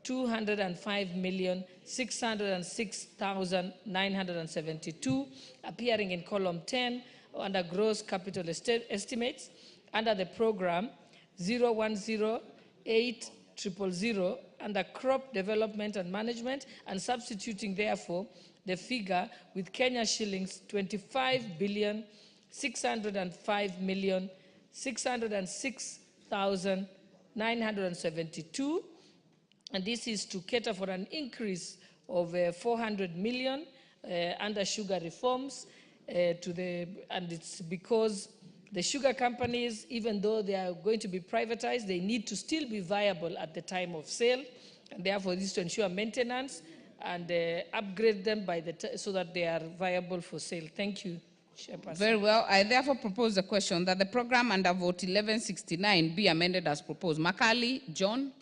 C: 205,606,972, appearing in column 10 under gross capital estimates under the program 0108000 under crop development and management, and substituting therefore the figure with Kenya shillings 25,605,606,972. And this is to cater for an increase of 400 million under sugar reforms and it's because the sugar companies, even though they are going to be privatized, they need to still be viable at the time of sale, and therefore this to ensure maintenance and upgrade them so that they are viable for sale. Thank you, Chairperson.
A: Very well. I therefore propose the question that the program under vote 1169 be amended as proposed. Makali, John.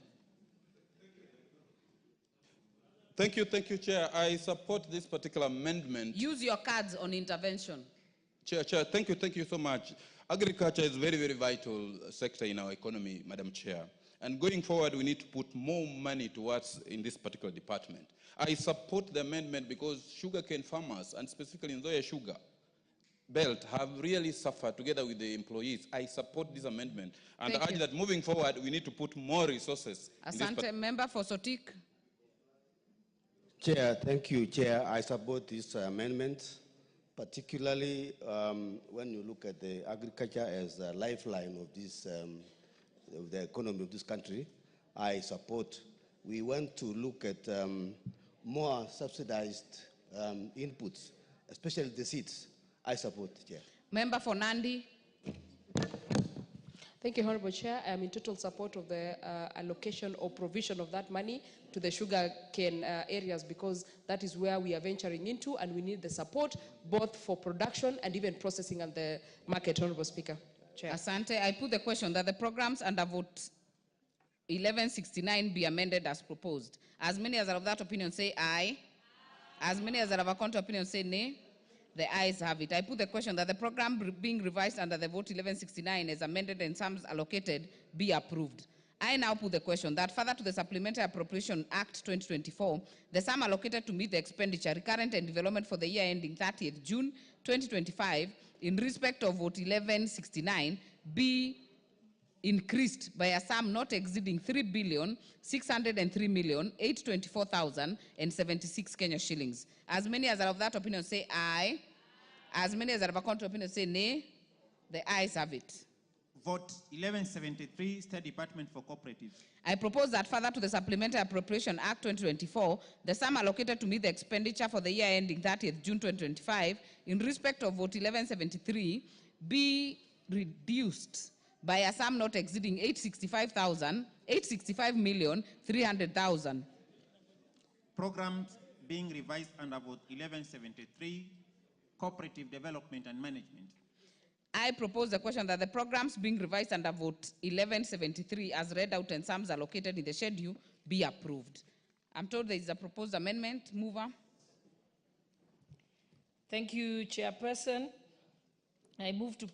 N: Thank you, Chair. I support this particular amendment.
A: Use your cards on intervention.
N: Chair, thank you so much. Agriculture is a very, very vital sector in our economy, Madam Chair. And going forward, we need to put more money towards in this particular department. I support the amendment because sugarcane farmers, and specifically in Zoya Sugar Belt, have really suffered together with the employees. I support this amendment and urge that moving forward, we need to put more resources.
A: Asante, member for Sotik.
O: Chair, thank you, Chair. I support this amendment, particularly when you look at the agriculture as a lifeline of this, of the economy of this country. I support. We want to look at more subsidized inputs, especially the seeds. I support, Chair.
A: Member for Nandi.
P: Thank you, Honorable Chair. I am in total support of the allocation or provision of that money to the sugar cane areas, because that is where we are venturing into, and we need the support both for production and even processing and the market, Honorable Speaker. Chair.
A: Asante. I put the question that the programs under vote 1169 be amended as proposed. As many as are of that opinion say aye. As many as are of a counter opinion say nay. The ayes have it. I put the question that the program being revised under the vote 1169 as amended and sums allocated be approved. I now put the question that further to the Supplementary Appropriation Act 2024, the sum allocated to meet the expenditure, recurrent and development for the year ending 30th June 2025 in respect of vote 1169 be increased by a sum not exceeding 3,603,824,076 Kenya shillings. As many as are of that opinion say aye. As many as are of a counter opinion say nay. The ayes have it.
B: Vote 1173, State Department for Cooperative.
A: I propose that further to the Supplementary Appropriation Act 2024, the sum allocated to meet the expenditure for the year ending 30th June 2025 in respect of vote 1173 be reduced by a sum not exceeding 865,300,000.
B: Programs being revised under vote 1173, Cooperative Development and Management.
A: I propose the question that the programs being revised under vote 1173 as read out and sums allocated in the schedule be approved. I'm told there is a proposed amendment. Mover.
C: Thank you, Chairperson. I move to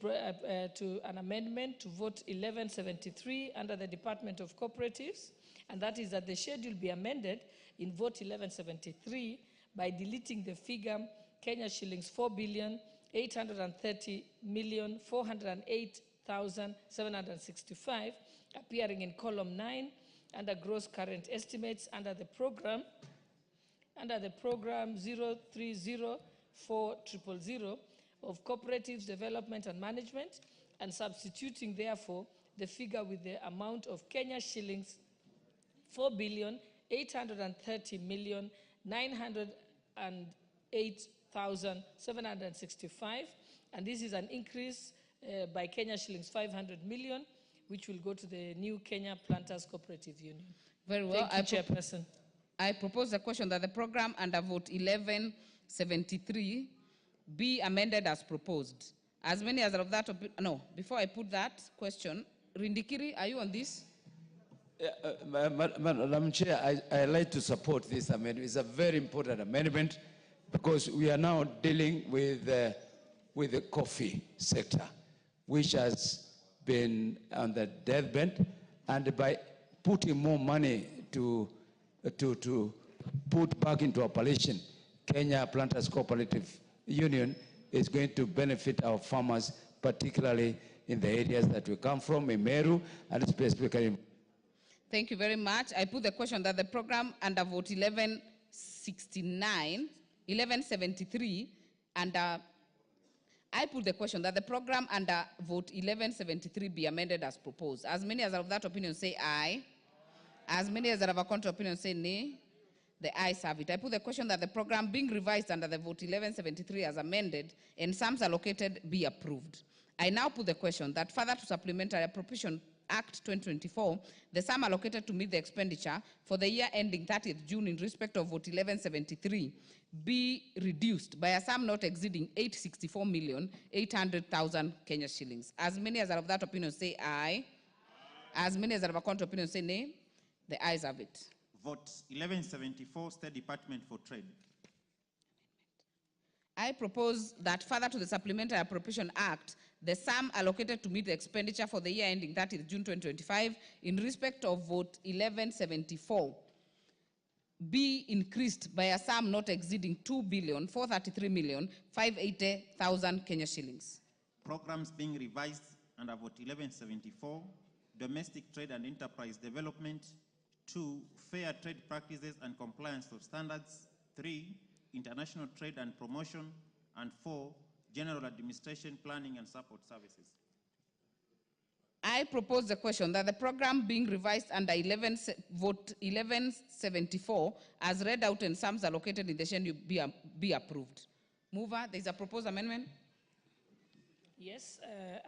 C: an amendment to vote 1173 under the Department of Cooperatives, and that is that the schedule be amended in vote 1173 by deleting the figure Kenya shillings 4,830,408,765 appearing in column 9 under gross current estimates under the program 0304000 of Cooperative Development and Management, and substituting therefore the figure with the amount of Kenya shillings 4,830,908,765, and this is an increase by Kenya shillings 500 million, which will go to the new Kenya Planters Cooperative Union.
A: Very well.
C: Thank you, Chairperson.
A: I propose the question that the program under vote 1173 be amended as proposed. As many as are of that, no, before I put that question, Rindikiri, are you on this?
L: Madam Chair, I like to support this amendment. It's a very important amendment because we are now dealing with the coffee sector, which has been on the deathbed, and by putting more money to to put back into operation Kenya Planters Cooperative Union is going to benefit our farmers, particularly in the areas that we come from, in Meru, and specifically.
A: Thank you very much. I put the question that the program under vote 1173, and I put the question that the program under vote 1173 be amended as proposed. As many as are of that opinion say aye. As many as are of a contrary opinion say nay. The ayes have it. I put the question that the program being revised under the vote 1173 as amended and sums allocated be approved. I now put the question that further to Supplementary Appropriation Act 2024, the sum allocated to meet the expenditure for the year ending 30th June in respect of vote 1173 be reduced by a sum not exceeding 864,800,000 Kenya shillings. As many as are of that opinion say aye. As many as are of a contrary opinion say nay. The ayes have it.
B: Vote 1174, State Department for Trade.
A: I propose that further to the Supplementary Appropriation Act, the sum allocated to meet the expenditure for the year ending 30th June 2025 in respect of vote 1174 be increased by a sum not exceeding 2,433,580,000 Kenya shillings.
B: Programs being revised under vote 1174, Domestic Trade and Enterprise Development. 2, fair trade practices and compliance of standards. 3, international trade and promotion. And 4, general administration, planning and support services.
A: I propose the question that the program being revised under vote 1174 as read out and sums allocated in the schedule be approved. Mover, there is a proposed amendment.
C: Yes,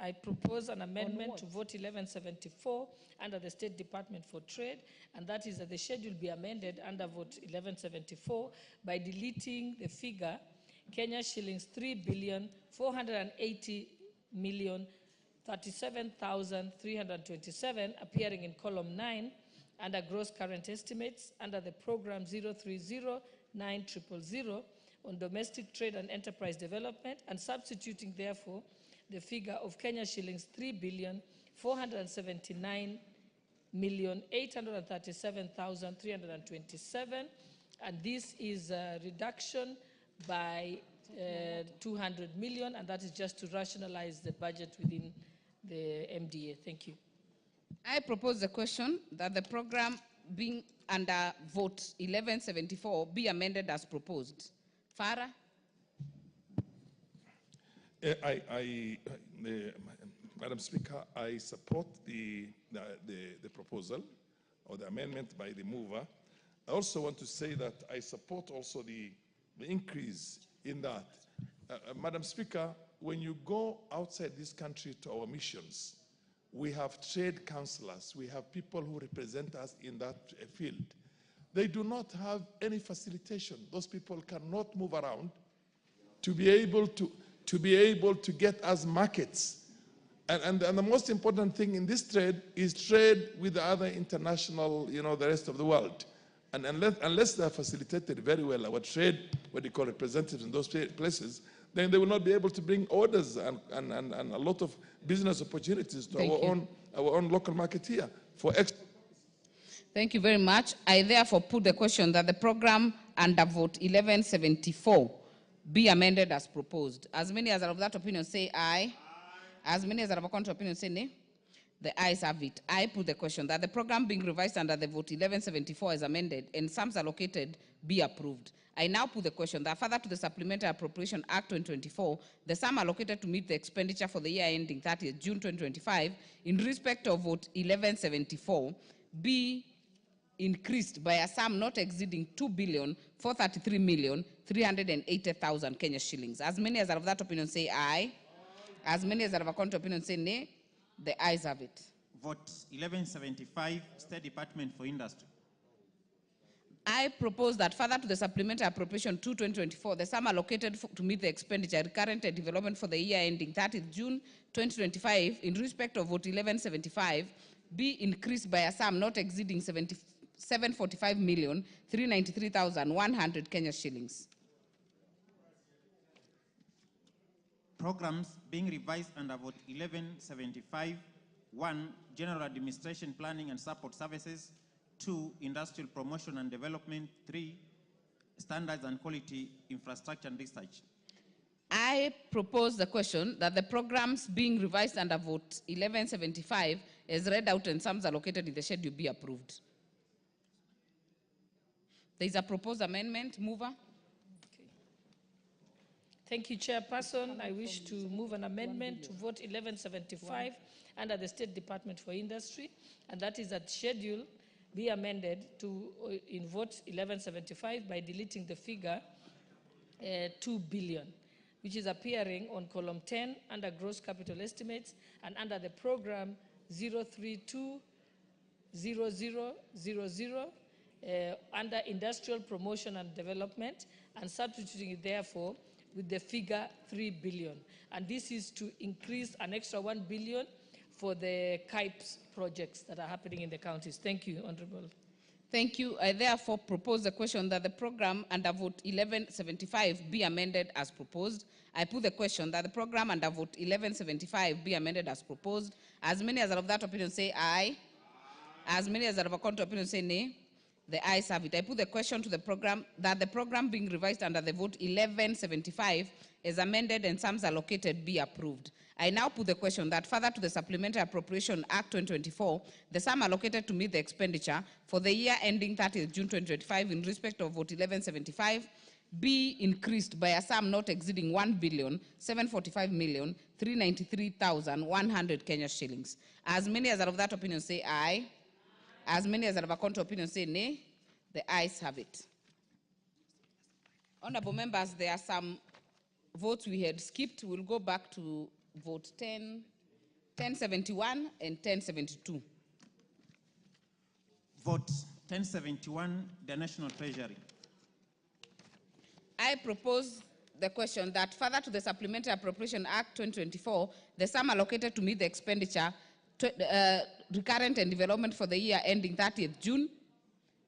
C: I propose an amendment to vote 1174 under the State Department for Trade, and that is that the schedule be amended under vote 1174 by deleting the figure Kenya shillings 3,480,037,327 appearing in column 9 under gross current estimates under the program 0309000 on domestic trade and enterprise development, and substituting therefore the figure of Kenya shillings 3,479,837,327, and this is a reduction by 200 million, and that is just to rationalize the budget within the MDA. Thank you.
A: I propose the question that the program being under vote 1174 be amended as proposed. Farah?
Q: Madam Speaker, I support the proposal or the amendment by the mover. I also want to say that I support also the increase in that. Madam Speaker, when you go outside this country to our missions, we have trade counselors, we have people who represent us in that field. They do not have any facilitation. Those people cannot move around to be able to get us markets. And the most important thing in this trade is trade with the other international, the rest of the world. And unless they are facilitated very well, our trade, what they call representatives in those places, then they will not be able to bring orders and a lot of business opportunities to our own local market here for export.
A: Thank you very much. I therefore put the question that the program under vote 1174 be amended as proposed. As many as are of that opinion say aye. As many as are of a contrary opinion say nay. The ayes have it. I put the question that the program being revised under the vote 1174 as amended and sums allocated be approved. I now put the question that further to the Supplementary Appropriation Act 2024, the sum allocated to meet the expenditure for the year ending 30th June 2025 in respect of vote 1174 be increased by a sum not exceeding 2,433,380,000 Kenya shillings. As many as are of that opinion say aye. As many as are of a contrary opinion say nay. The ayes have it.
B: Vote 1175, State Department for Industry.
A: I propose that further to the Supplementary Appropriation 2024, the sum allocated to meet the expenditure recurrent and development for the year ending 30th June 2025 in respect of vote 1175 be increased by a sum not exceeding 745,393,100 Kenya shillings.
B: Programs being revised under vote 1175. 1, General Administration, Planning and Support Services. 2, industrial promotion and development, 3, standards and quality infrastructure and research.
A: I propose the question that the programs being revised under vote 1175 as read out and sums allocated in the schedule be approved. There is a proposed amendment. Mover.
C: Okay. Thank you, Chairperson. I wish to move an amendment to vote 1175 under the State Department for Industry, and that is that schedule be amended to in vote 1175 by deleting the figure 2 billion, which is appearing on column 10 under gross capital estimates and under the program 0320000 under industrial promotion and development, and substituting it therefore with the figure 3 billion. And this is to increase an extra 1 billion for the KIPES projects that are happening in the counties. Thank you, Honorable.
A: Thank you. I therefore propose the question that the program under vote 1175 be amended as proposed. I put the question that the program under vote 1175 be amended as proposed. As many as are of that opinion say aye. As many as are of a contrary opinion say nay. The ayes have it. I put the question to the program that the program being revised under the vote 1175 is amended and sums allocated be approved. I now put the question that further to the Supplementary Appropriation Act 2024, the sum allocated to meet the expenditure for the year ending 30th June 2025 in respect of vote 1175 be increased by a sum not exceeding 1,745,393,100 Kenya shillings. As many as are of that opinion say aye. As many as are of a contrary opinion say nay. The ayes have it. Honorable members, there are some votes we had skipped. We'll go back to vote 1071 and 1072.
B: Vote 1071, the National Treasury.
A: I propose the question that further to the Supplementary Appropriation Act 2024, the sum allocated to meet the expenditure recurrent and development for the year ending 30th June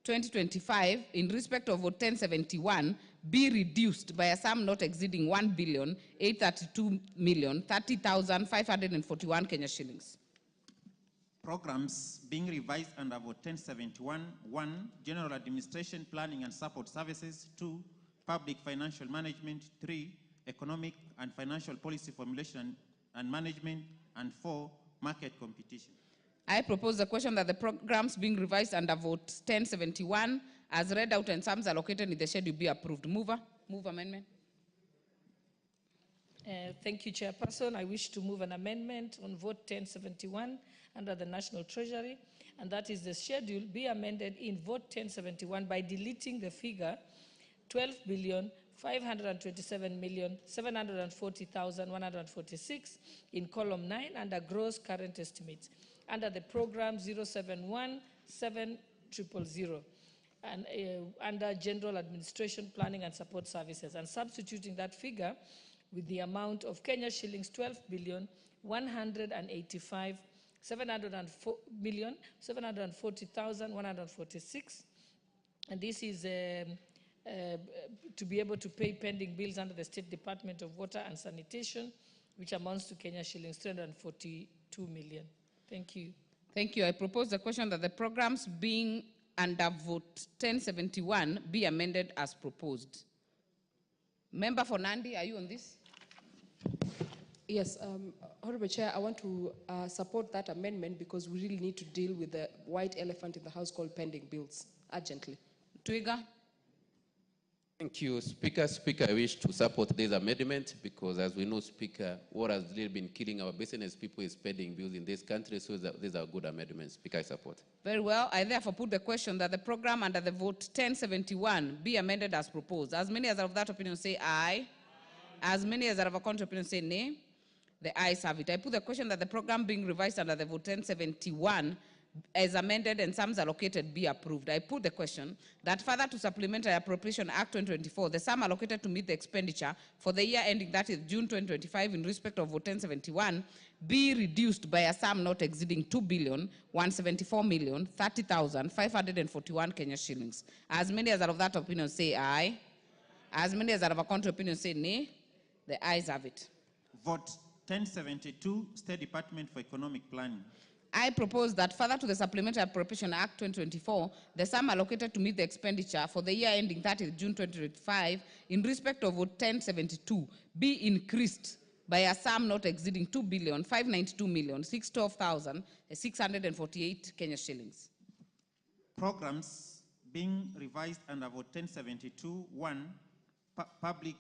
A: 2025 in respect of vote 1071 be reduced by a sum not exceeding 1,832,030,541 Kenya shillings.
B: Programs being revised under vote 1071, 1, general administration, planning and support services, 2, public financial management, 3, economic and financial policy formulation and management, and 4, market competition.
A: I propose the question that the programs being revised under vote 1071 as read out and sums allocated in the schedule be approved. Mover. Move amendment.
C: Thank you, Chairperson. I wish to move an amendment on vote 1071 under the National Treasury, and that is the schedule be amended in vote 1071 by deleting the figure 12,527,740,146 in column 9 under gross current estimates under the program 0717000 and under general administration, planning and support services, and substituting that figure with the amount of Kenya shillings 12,185,740,146, and this is to be able to pay pending bills under the State Department of Water and Sanitation, which amounts to Kenya shillings 342 million. Thank you.
A: Thank you. I propose the question that the programs being under vote 1071 be amended as proposed. Member for Nandi, are you on this?
P: Yes, Honorable Chair, I want to support that amendment because we really need to deal with the white elephant in the house called pending bills urgently.
A: Twiga.
H: Thank you, Speaker. Speaker, I wish to support this amendment because, as we know, Speaker, what has really been killing our business people is pending bills in this country, so these are good amendments. Speaker, I support.
A: Very well. I therefore put the question that the program under the vote 1071 be amended as proposed. As many as are of that opinion say aye. As many as are of a contrary opinion say nay. The ayes have it. I put the question that the program being revised under the vote 1071 as amended and sums allocated be approved. I put the question that further to Supplementary Appropriation Act 2024, the sum allocated to meet the expenditure for the year ending 30th June 2025 in respect of vote 1071 be reduced by a sum not exceeding 2,174,030,541 Kenya shillings. As many as are of that opinion say aye. As many as are of a contrary opinion say nay. The ayes have it.
B: Vote 1072, State Department for Economic Planning.
A: I propose that further to the Supplementary Appropriation Act 2024, the sum allocated to meet the expenditure for the year ending 30th June 2025 in respect of Vote 1072 be increased by a sum not exceeding 2,592,612,648 Kenya shillings.
B: Programs being revised under Vote 1072, 1, public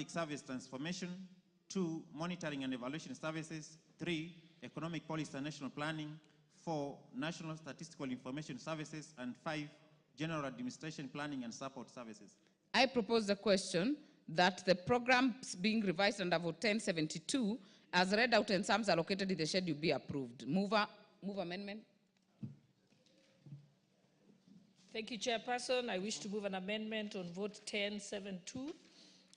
B: service transformation, 2, monitoring and evaluation services, 3, economic policy and national planning, 4, national statistical information services, and 5, general administration planning and support services.
A: I propose the question that the programs being revised under Vote 1072 as read out and sums allocated in the schedule be approved. Move amendment.
C: Thank you, Chairperson. I wish to move an amendment on Vote 1072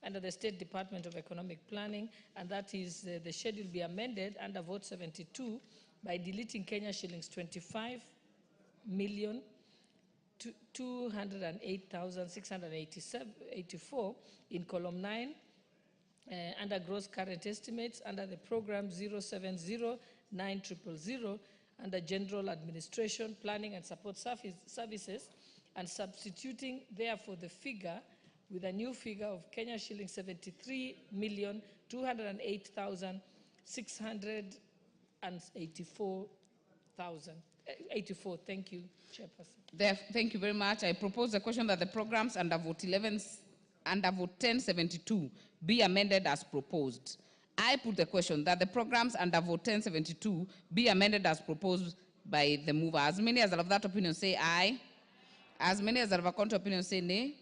C: under the State Department of Economic Planning, and that is the schedule be amended under Vote 72 by deleting Kenya shillings 25,208,684 in column 9 under gross current estimates under the program 0709000 under general administration, planning and support services, and substituting therefore the figure with a new figure of Kenya shilling 73,208,684. Thank you, Chairperson.
A: Thank you very much. I propose the question that the programs under Vote 1072 be amended as proposed. I put the question that the programs under Vote 1072 be amended as proposed by the mover. As many as are of that opinion say aye. As many as are of a contrary opinion say nay.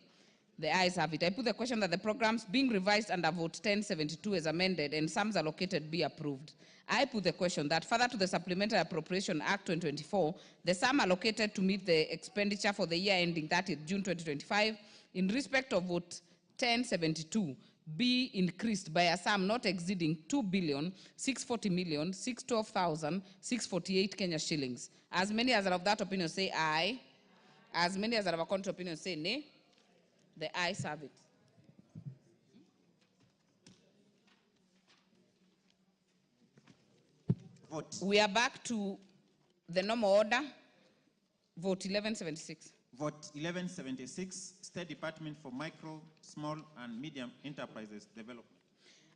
A: The ayes have it. I put the question that the programs being revised under Vote 1072 as amended and sums allocated be approved. I put the question that further to the Supplementary Appropriation Act 2024, the sum allocated to meet the expenditure for the year ending 30th June 2025 in respect of Vote 1072 be increased by a sum not exceeding 2,640,612,648 Kenya shillings. As many as are of that opinion say aye. As many as are of a contrary opinion say nay. The ayes have it.
B: Vote.
A: We are back to the normal order. Vote 1176.
B: Vote 1176, State Department for Micro, Small and Medium Enterprises Development.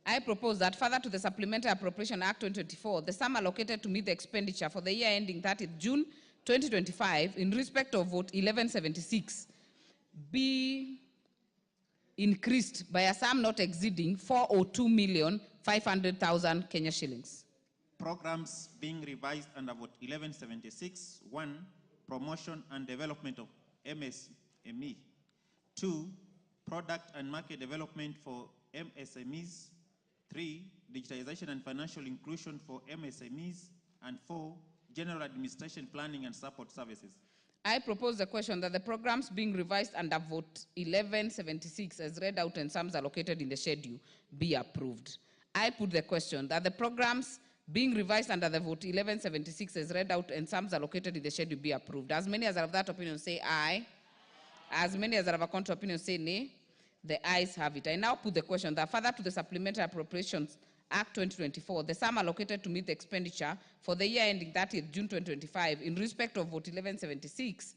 A: I propose that further to the Supplementary Appropriation Act 2024, the sum allocated to meet the expenditure for the year ending 30th June 2025 in respect of Vote 1176 be increased by a sum not exceeding 402,500,000 Kenya shillings.
B: Programs being revised under Vote 1176, 1, promotion and development of MSME, 2, product and market development for MSMEs, 3, digitization and financial inclusion for MSMEs, and 4, general administration planning and support services.
A: I propose the question that the programs being revised under Vote 1176 as read out and sums allocated in the schedule be approved. I put the question that the programs being revised under the Vote 1176 as read out and sums allocated in the schedule be approved. As many as are of that opinion say aye. As many as are of a contrary opinion say nay. The ayes have it. I now put the question that further to the Supplementary Appropriations Act 2024, the sum allocated to meet the expenditure for the year ending 30th June 2025 in respect of Vote 1176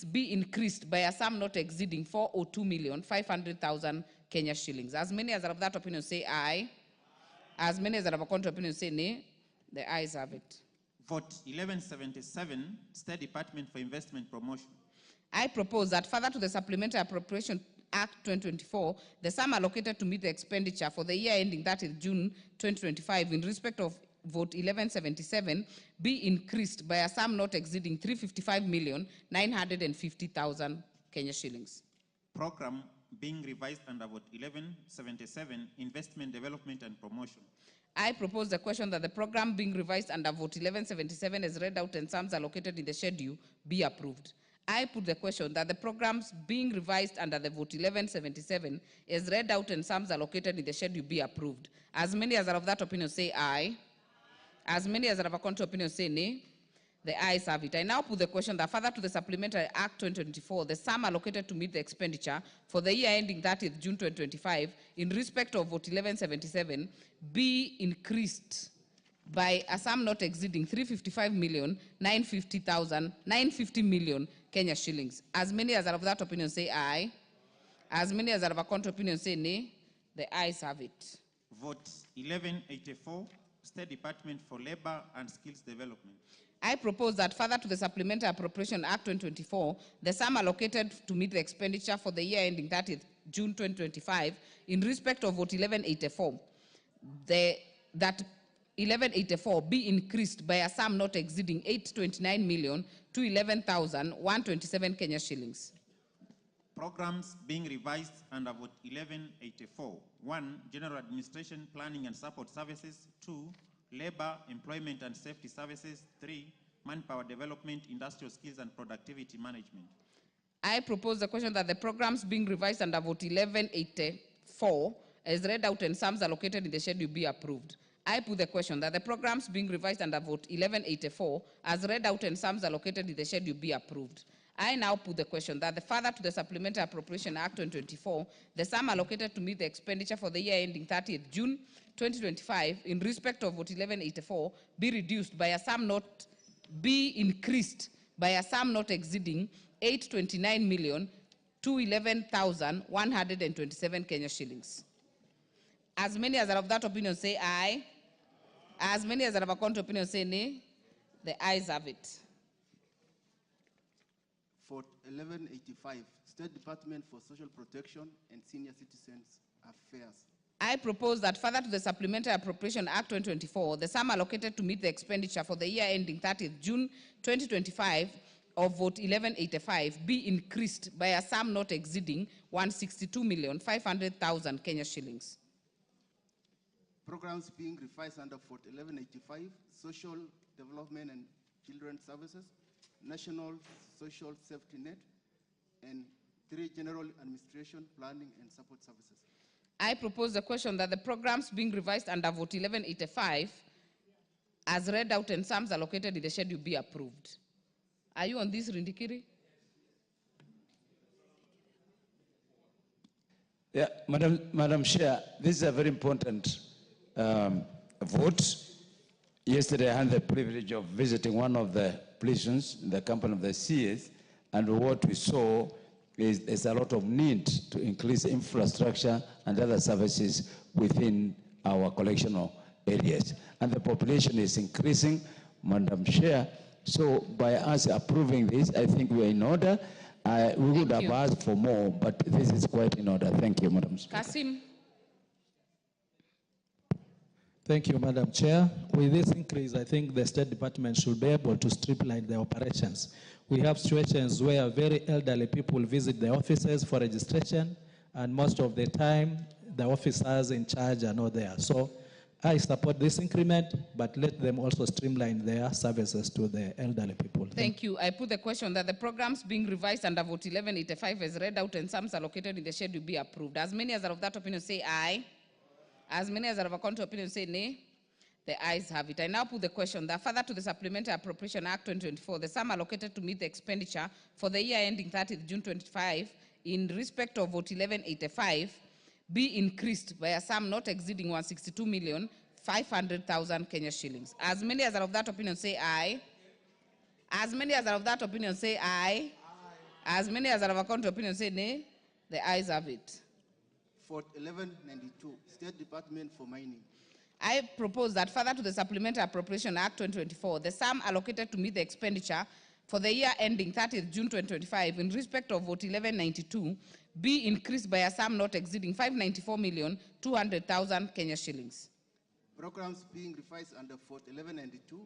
A: be increased by a sum not exceeding 402,500,000 Kenya shillings. As many as are of that opinion say aye. As many as are of a contrary opinion say nay. The ayes have it.
B: Vote 1177, State Department for Investment Promotion.
A: I propose that further to the Supplementary Appropriation Act 2024, the sum allocated to meet the expenditure for the year ending 30th June 2025 in respect of Vote 1177 be increased by a sum not exceeding 355,950,000 Kenya shillings.
B: Program being revised under Vote 1177, Investment Development and Promotion.
A: I propose the question that the program being revised under Vote 1177 as read out and sums allocated in the schedule be approved. I put the question that the programs being revised under the Vote 1177 as read out and sums allocated in the schedule be approved. As many as are of that opinion say aye. As many as are of a contrary opinion say nay. The ayes have it. I now put the question that further to the Supplementary Act 2024, the sum allocated to meet the expenditure for the year ending 30th June 2025 in respect of Vote 1177 be increased by a sum not exceeding 355,950 million Kenya shillings. As many as are of that opinion say aye. As many as are of a contrary opinion say nay. The ayes have it.
B: Vote 1184, State Department for Labor and Skills Development.
A: I propose that further to the Supplementary Appropriation Act 2024, the sum allocated to meet the expenditure for the year ending 30th June 2025 in respect of vote 1184, that 1184 be increased by a sum not exceeding 829 million to 11,127 Kenya shillings.
B: Programs being revised under vote 1184. 1. General Administration, Planning and Support Services. 2. Labor, Employment and Safety Services. 3. Manpower Development, Industrial Skills and Productivity Management.
A: I propose the question that the programs being revised under vote 1184 as read out and sums allocated in the schedule be approved. I put the question that the programs being revised under vote 1184 as read out and sums allocated in the schedule be approved. I now put the question that the further to the Supplementary Appropriation Act 2024, the sum allocated to meet the expenditure for the year ending 30th June 2025 in respect of vote 1184 be reduced by a sum not be increased by a sum not exceeding 829 million to 11,127 Kenya shillings. As many as are of that opinion say aye. As many as are of a contrary opinion say nay. The ayes have it.
R: For 1185, State Department for Social Protection and Senior Citizens Affairs.
A: I propose that further to the Supplementary Appropriation Act 2024, the sum allocated to meet the expenditure for the year ending 30th June 2025 of vote 1185 be increased by a sum not exceeding 162,500,000 Kenya shillings.
R: Programs being revised under vote 1185, Social Development and Children's Services, National Social Safety Net, and 3. General Administration, Planning and Support Services.
A: I propose the question that the programs being revised under vote 1185 as read out and sums allocated in the schedule be approved. Are you on this, Rindikiri?
L: Yeah, Madam Chair, this is a very important vote. Yesterday, I had the privilege of visiting one of the prisons, the company of the CS, and what we saw is there's a lot of need to increase infrastructure and other services within our collectional areas. And the population is increasing, Madam Chair. So by us approving this, I think we are in order. We would have asked for more, but this is quite in order. Thank you, Madam Speaker.
A: Kasim.
G: Thank you, Madam Chair. With this increase, I think the State Department should be able to streamline the operations. We have situations where very elderly people visit the offices for registration, and most of the time, the officers in charge are not there. So I support this increment, but let them also streamline their services to the elderly people.
A: Thank you. I put the question that the programs being revised under vote 1185 as read out and sums allocated in the schedule be approved. As many as are of that opinion say aye. As many as are of a contrary opinion say nay. The ayes have it. I now put the question that further to the Supplementary Appropriation Act 2024, the sum allocated to meet the expenditure for the year ending 30th June 2025 in respect of vote 1185 be increased by a sum not exceeding 162,500,000 Kenya shillings. As many as are of that opinion say aye. As many as are of that opinion say aye. As many as are of a contrary opinion say nay. The ayes have it.
R: For 1192, State Department for Mining.
A: I propose that further to the Supplementary Appropriation Act 2024, the sum allocated to meet the expenditure for the year ending 30th June 2025 in respect of vote 1192 be increased by a sum not exceeding 594,200,000 Kenya shillings.
R: Programs being revised under vote 1192,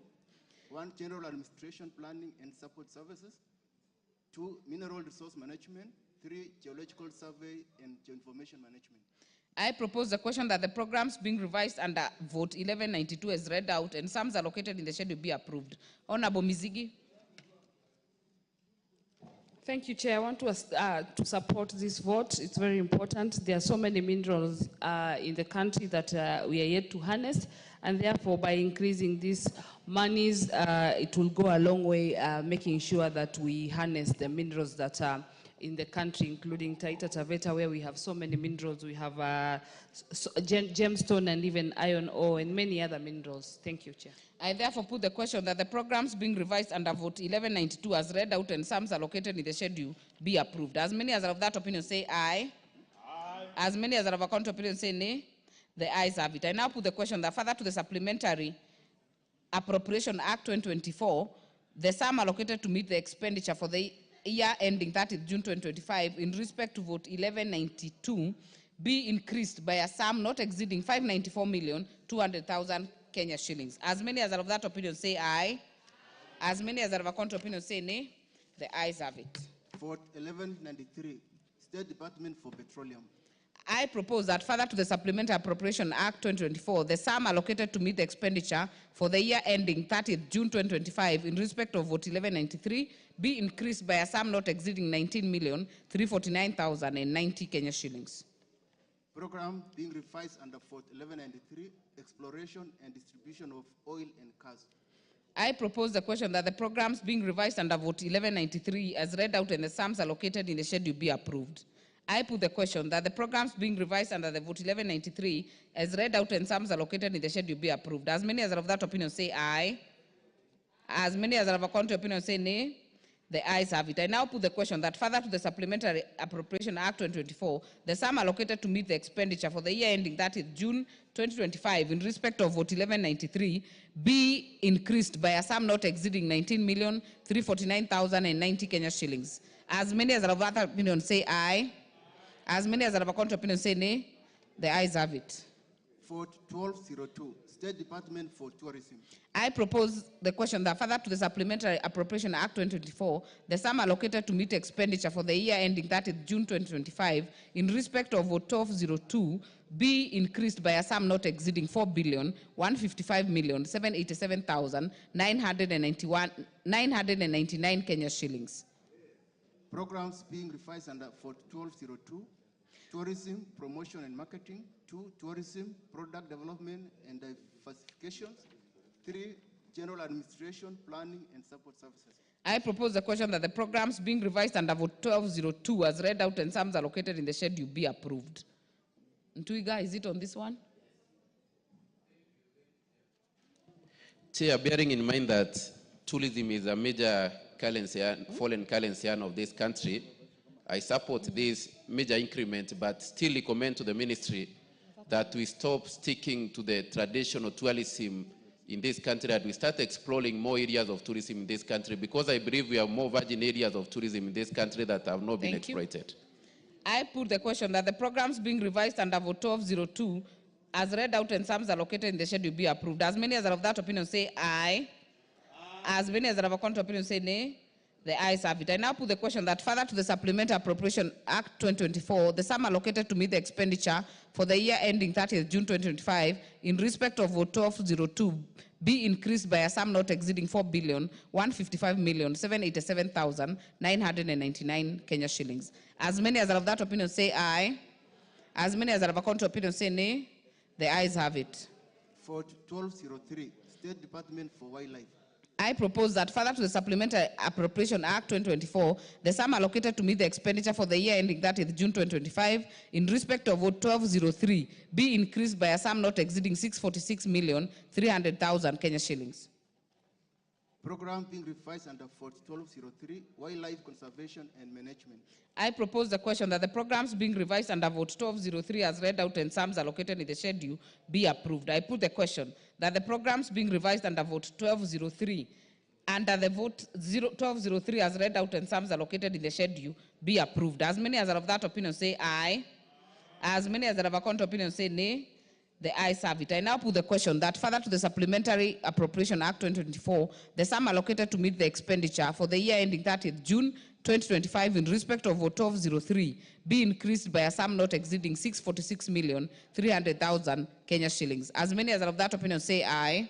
R: 1. General Administration, Planning and Support Services, 2. Mineral Resource Management, 3. Geological Survey and Geoinformation Management.
A: I propose the question that the programs being revised under vote 1192 as read out and sums allocated in the schedule be approved. Honorable Mizigi.
P: Thank you, Chair. I want to support this vote. It's very important. There are so many minerals in the country that we are yet to harness, and therefore by increasing these monies, it will go a long way making sure that we harness the minerals that are
S: in the country, including Taita Taveta, where we have so many minerals. We have gemstone and even iron ore and many other minerals. Thank you, Chair.
A: I therefore put the question that the programs being revised under vote 1192 as read out and sums allocated in the schedule be approved. As many as are of that opinion say aye. Aye. As many as are of a contrary opinion say nay. The ayes have it. I now put the question that further to the Supplementary Appropriation Act 2024, the sum allocated to meet the expenditure for the year ending 30th June 2025 in respect to vote 1192 be increased by a sum not exceeding 594,200,000 Kenya shillings. As many as are of that opinion say aye. As many as are of a contrary opinion say nay. The ayes have it.
R: Vote 1193, State Department for Petroleum.
A: I propose that further to the Supplementary Appropriation Act 2024, the sum allocated to meet the expenditure for the year ending 30th June 2025 in respect of vote 1193 be increased by a sum not exceeding 19,349,090 Kenya shillings.
R: Program being revised under vote 1193, Exploration and Distribution of Oil and Gas.
A: I propose the question that the programs being revised under vote 1193 as read out and the sums allocated in the schedule be approved. I put the question that the programs being revised under the vote 1193 as read out and sums allocated in the schedule be approved. As many as are of that opinion say aye. As many as are of a contrary opinion say nay. The ayes have it. I now put the question that further to the Supplementary Appropriation Act 2024, the sum allocated to meet the expenditure for the year ending 30th June 2025 in respect of vote 1193 be increased by a sum not exceeding 19,349,090 Kenya shillings. As many as are of that opinion say aye. As many as are of a contrary opinion say nay. The ayes have it.
R: Vote 1202, State Department for Tourism.
A: I propose the question that further to the Supplementary Appropriation Act 2024, the sum allocated to meet expenditure for the year ending 30th June 2025 in respect of vote 1202 be increased by a sum not exceeding 4,155,787,999 Kenya shillings.
R: Programs being revised under vote 1202, Tourism, Promotion and Marketing. 2, Tourism, Product Development and Diversifications. 3, General Administration, Planning and Support Services.
A: I propose the question that the programs being revised under vote 1202 as read out and sums allocated in the schedule be approved. Ntuiga, is it on this one?
H: Chair, bearing in mind that tourism is a major currency, foreign currency of this country, I support this major increment, but still recommend to the ministry that we stop sticking to the traditional tourism in this country, that we start exploring more areas of tourism in this country, because I believe we have more virgin areas of tourism in this country that have not been exploited.
A: I put the question that the programs being revised under vote 1202 as read out and sums allocated in the schedule be approved. As many as are of that opinion say aye. As many as are of a contrary opinion say nay. The ayes have it. I now put the question that further to the Supplementary Appropriation Act 2024, the sum allocated to meet the expenditure for the year ending 30th June 2025 in respect of vote 1202 be increased by a sum not exceeding 4,155,787,999 Kenya shillings. As many as are of that opinion say aye. As many as are of a contrary opinion say nay. The ayes have it.
R: Vote 1203, State Department for Wildlife.
A: I propose that further to the Supplementary Appropriation Act 2024, the sum allocated to meet the expenditure for the year ending 30th June 2025 in respect of vote 1203 be increased by a sum not exceeding 646,300,000 Kenya shillings.
R: Program being revised under vote 1203, Wildlife Conservation and Management.
A: I propose the question that the programs being revised under vote 1203 as read out and sums allocated in the schedule be approved. I put the question that the programs being revised under vote 1203 under the vote 1203 as read out and sums allocated in the schedule be approved. As many as are of that opinion say aye. As many as are of a contrary opinion say nay. The ayes have it. I now put the question that further to the Supplementary Appropriation Act 2024, the sum allocated to meet the expenditure for the year ending 30th June 2025 in respect of vote 1203 be increased by a sum not exceeding 646,300,000 Kenya shillings. As many as are of that opinion say aye.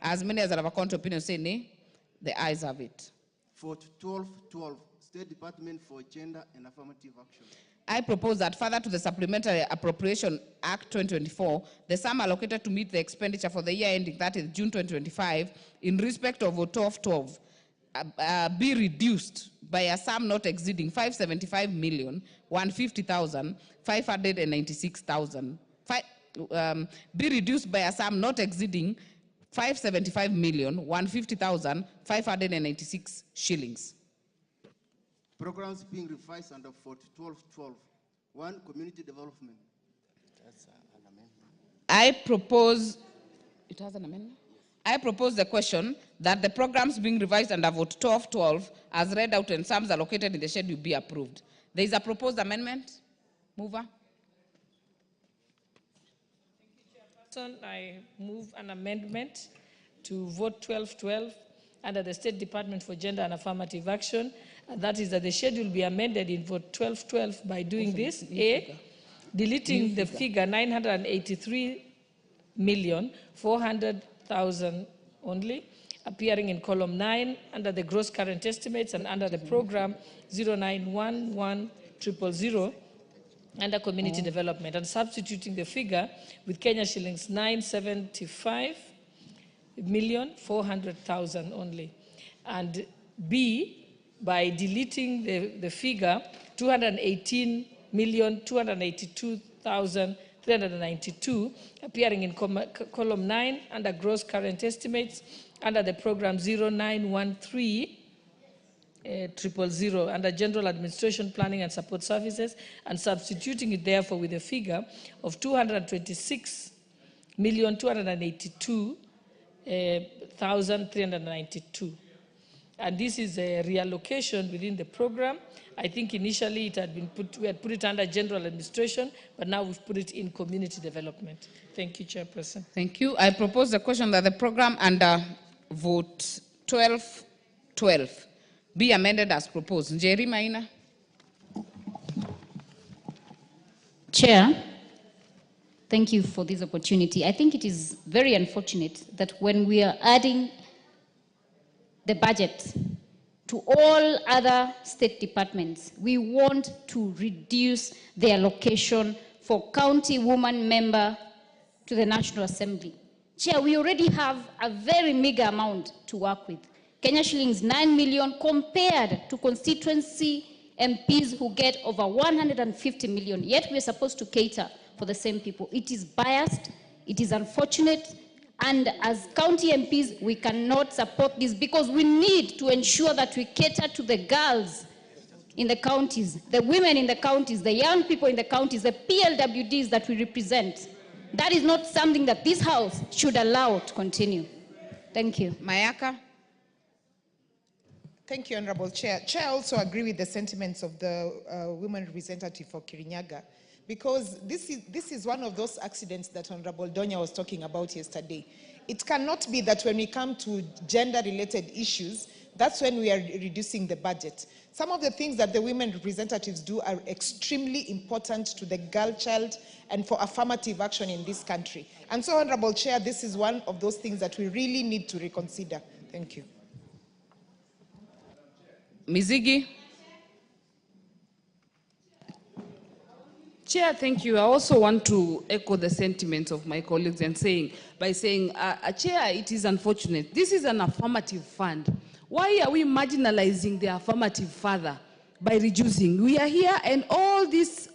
A: As many as are of a contrary opinion say nay. The ayes have it.
R: Vote 1212, State Department for Gender and Affirmative Action.
A: I propose that further to the Supplementary Appropriation Act 2024, the sum allocated to meet the expenditure for the year ending 30th June 2025 in respect of vote 1212 be reduced by a sum not exceeding 575,150,596,000. Be reduced by a sum not exceeding 575,150,596 shillings.
R: Programs being revised under 1212. 1. Community development. That's an amendment.
A: I propose, it has an amendment? I propose the question that the programs being revised under vote 1212 as read out and sums allocated in the schedule be approved. There is a proposed amendment. Mover.
C: I move an amendment to vote 1212 under the State Department for Gender and Affirmative Action, and that is that the schedule be amended in vote 1212 by doing this. A, deleting the figure 983,400,000 only, appearing in column 9 under the gross current estimates and under the program 09110000 under community development, and substituting the figure with Kenya shillings 975,400,000 only. And B, by deleting the figure 218,282,392, appearing in column 9 under gross current estimates under the program 0913 000 under General Administration, Planning and Support Services, and substituting it therefore with a figure of 226,282,392. And this is a reallocation within the program. I think initially it had been we had put it under General Administration, but now we've put it in community development. Thank you, Chairperson.
A: Thank you. I propose the question that the program under vote 1212 be amended as proposed. Njeri Maina.
T: Chair, thank you for this opportunity. I think it is very unfortunate that when we are adding the budget to all other state departments, we want to reduce the allocation for county woman member to the National Assembly. Chair, we already have a very meager amount to work with. Kenya shillings 9 million compared to constituency MPs who get over 150 million, yet we're supposed to cater for the same people. It is biased, it is unfortunate, and as county MPs, we cannot support this because we need to ensure that we cater to the girls in the counties, the women in the counties, the young people in the counties, the PLWDs that we represent. That is not something that this House should allow to continue. Thank you.
A: Mayaka.
U: Thank you, Honorable Chair. Chair, I also agree with the sentiments of the women representative for Kirinyaga, because this is one of those accidents that Honorable Donya was talking about yesterday. It cannot be that when we come to gender-related issues, that's when we are reducing the budget. Some of the things that the women representatives do are extremely important to the girl child and for affirmative action in this country. And so, Honorable Chair, this is one of those things that we really need to reconsider. Thank you.
A: Mizigi.
S: Chair, thank you. I also want to echo the sentiments of my colleagues and by saying, Chair, it is unfortunate. This is an affirmative fund. Why are we marginalizing the affirmative further by reducing? We are here, and all these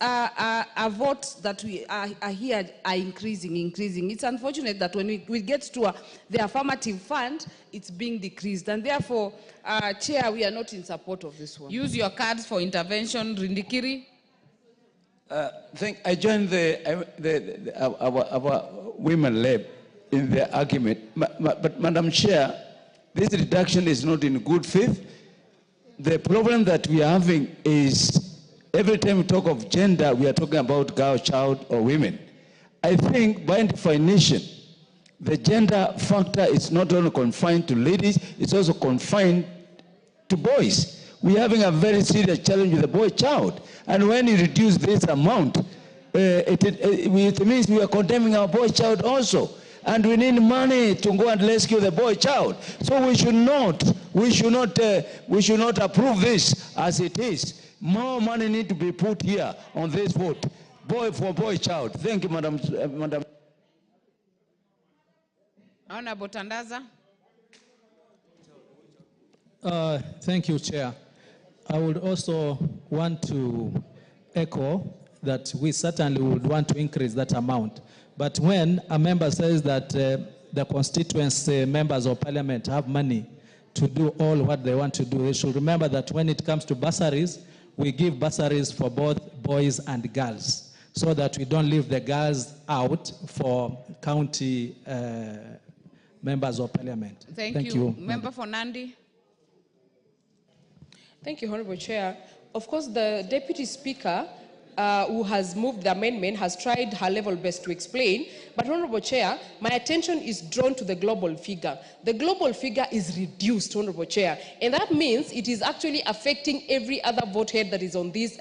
S: votes that we are here are increasing. It's unfortunate that when we get to the affirmative fund, it's being decreased. And therefore, Chair, we are not in support of this one.
A: Use your cards for intervention, Rindikiri.
L: I joined our women lab in the argument. But Madam Chair, this reduction is not in good faith. The problem that we are having is every time we talk of gender, we are talking about girl, child, or women. I think by definition, the gender factor is not only confined to ladies, it's also confined to boys. We're having a very serious challenge with the boy child. And when you reduce this amount, it means we are condemning our boy child also. And we need money to go and rescue the boy child. So we should not approve this as it is. More money need to be put here on this vote. Boy for boy child. Thank you, Madam.
A: Honorable Tandaza.
G: Thank you, Chair. I would also want to echo that we certainly would want to increase that amount. But when a member says that the constituency members of parliament have money to do all what they want to do, they should remember that when it comes to bursaries, we give bursaries for both boys and girls, so that we don't leave the girls out for county members of parliament.
A: Thank you. Member for Nandi.
P: Thank you, Honorable Chair. Of course, the Deputy Speaker who has moved the amendment has tried her level best to explain, but Honorable Chair, my attention is drawn to the global figure. The global figure is reduced, Honorable Chair, and that means it is actually affecting every other vote head that is on this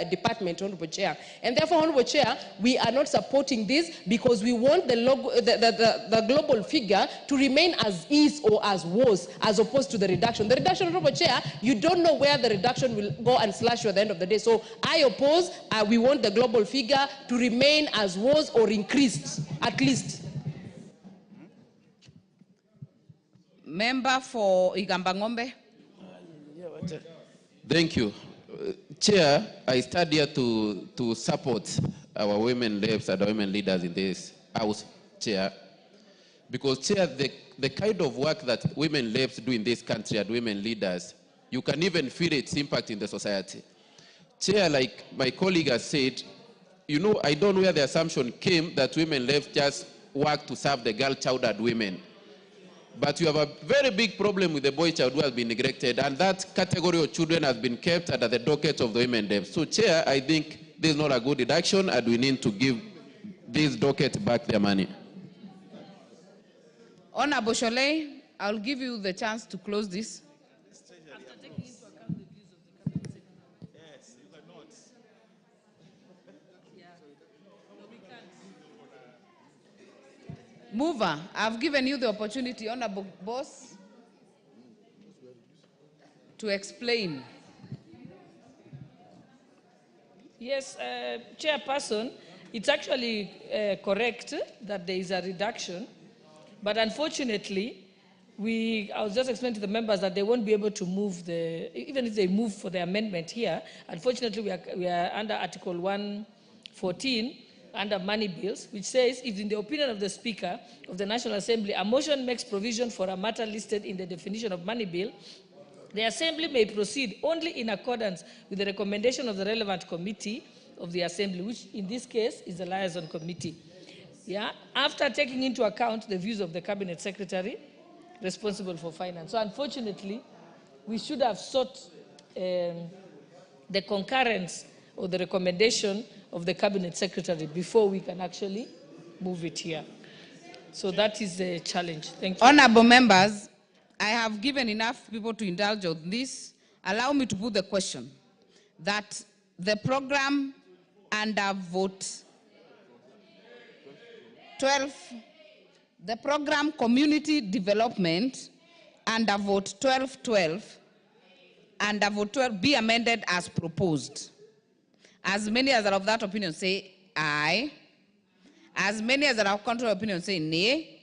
P: department, Honorable Chair. And therefore, Honorable Chair, we are not supporting this because we want the global figure to remain as is or as was, as opposed to the reduction. The reduction, Honorable Chair, you don't know where the reduction will go and slash you at the end of the day. So I oppose. We want the global figure to remain as was or increased, at least.
A: Member for Igambangombe.
H: Thank you. Chair, I stand here to support our women reps and our women leaders in this House, Chair. Because, Chair, the kind of work that women reps do in this country and women leaders, you can even feel its impact in the society. Chair, like my colleague has said, you know, I don't know where the assumption came that women left just work to serve the girl child and women. But you have a very big problem with the boy child who has been neglected, and that category of children has been kept under the docket of the women dev. So, Chair, I think this is not a good deduction, and we need to give this docket back their money.
A: Honorable Sholei, I'll give you the chance to close this. Mover, I've given you the opportunity, Honorable Boss, to explain.
C: Yes, Chairperson, it's actually correct that there is a reduction, but unfortunately, I was just explaining to the members that they won't be able to move even if they move for the amendment here. Unfortunately, we are under Article 114, under money bills, which says, if in the opinion of the Speaker of the National Assembly, a motion makes provision for a matter listed in the definition of money bill, the Assembly may proceed only in accordance with the recommendation of the relevant committee of the Assembly, which in this case is the Liaison Committee. Yeah? After taking into account the views of the Cabinet Secretary responsible for finance. So unfortunately, we should have sought the concurrence or the recommendation of the Cabinet Secretary before we can actually move it here. So that is the challenge. Thank you.
A: Honorable members, I have given enough people to indulge on this. Allow me to put the question that the program under vote 12, the program community development under vote 1212, under vote 12 be amended as proposed. As many as are of that opinion say aye. As many as are of contrary opinion say nay.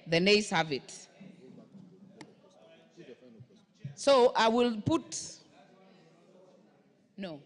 A: The nays have it. So I will put no.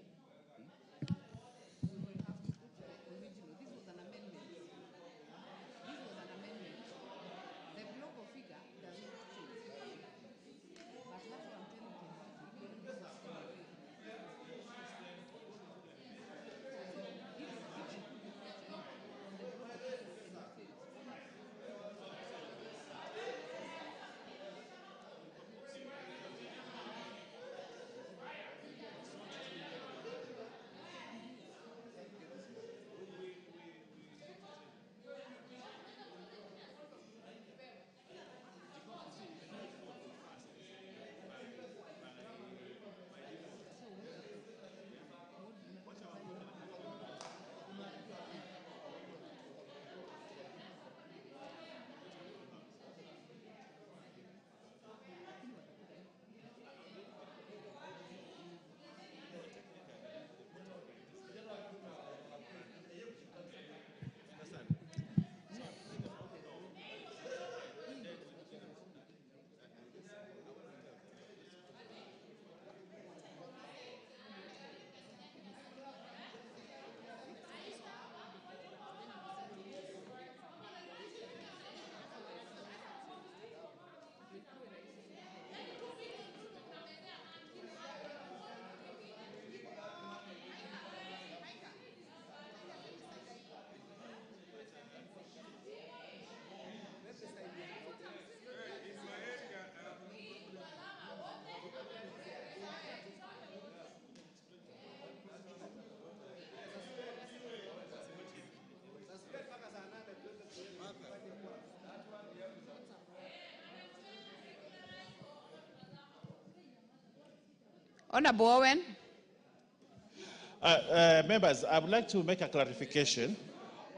A: Honorable Owen.
M: Members, I would like to make a clarification.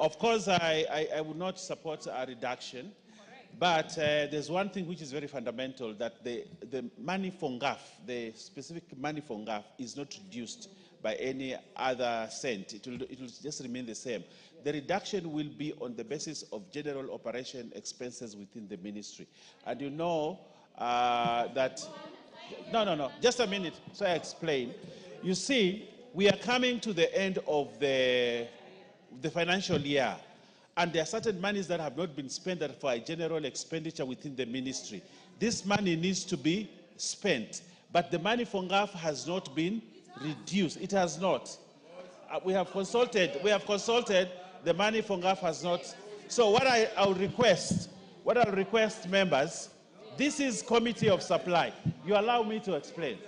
M: Of course, I would not support a reduction, but there's one thing which is very fundamental, that the money for NGAF, the specific money for NGAF, is not reduced by any other cent. It will just remain the same. The reduction will be on the basis of general operation expenses within the ministry. And you know that, no, just a minute, so I explain. You see, we are coming to the end of the financial year, and there are certain monies that have not been spent that for a general expenditure within the ministry. This money needs to be spent, but the money for NGAF has not been reduced. It has not. We have consulted, the money for NGAF has not. So what I'll request members, this is Committee of Supply. You allow me to explain.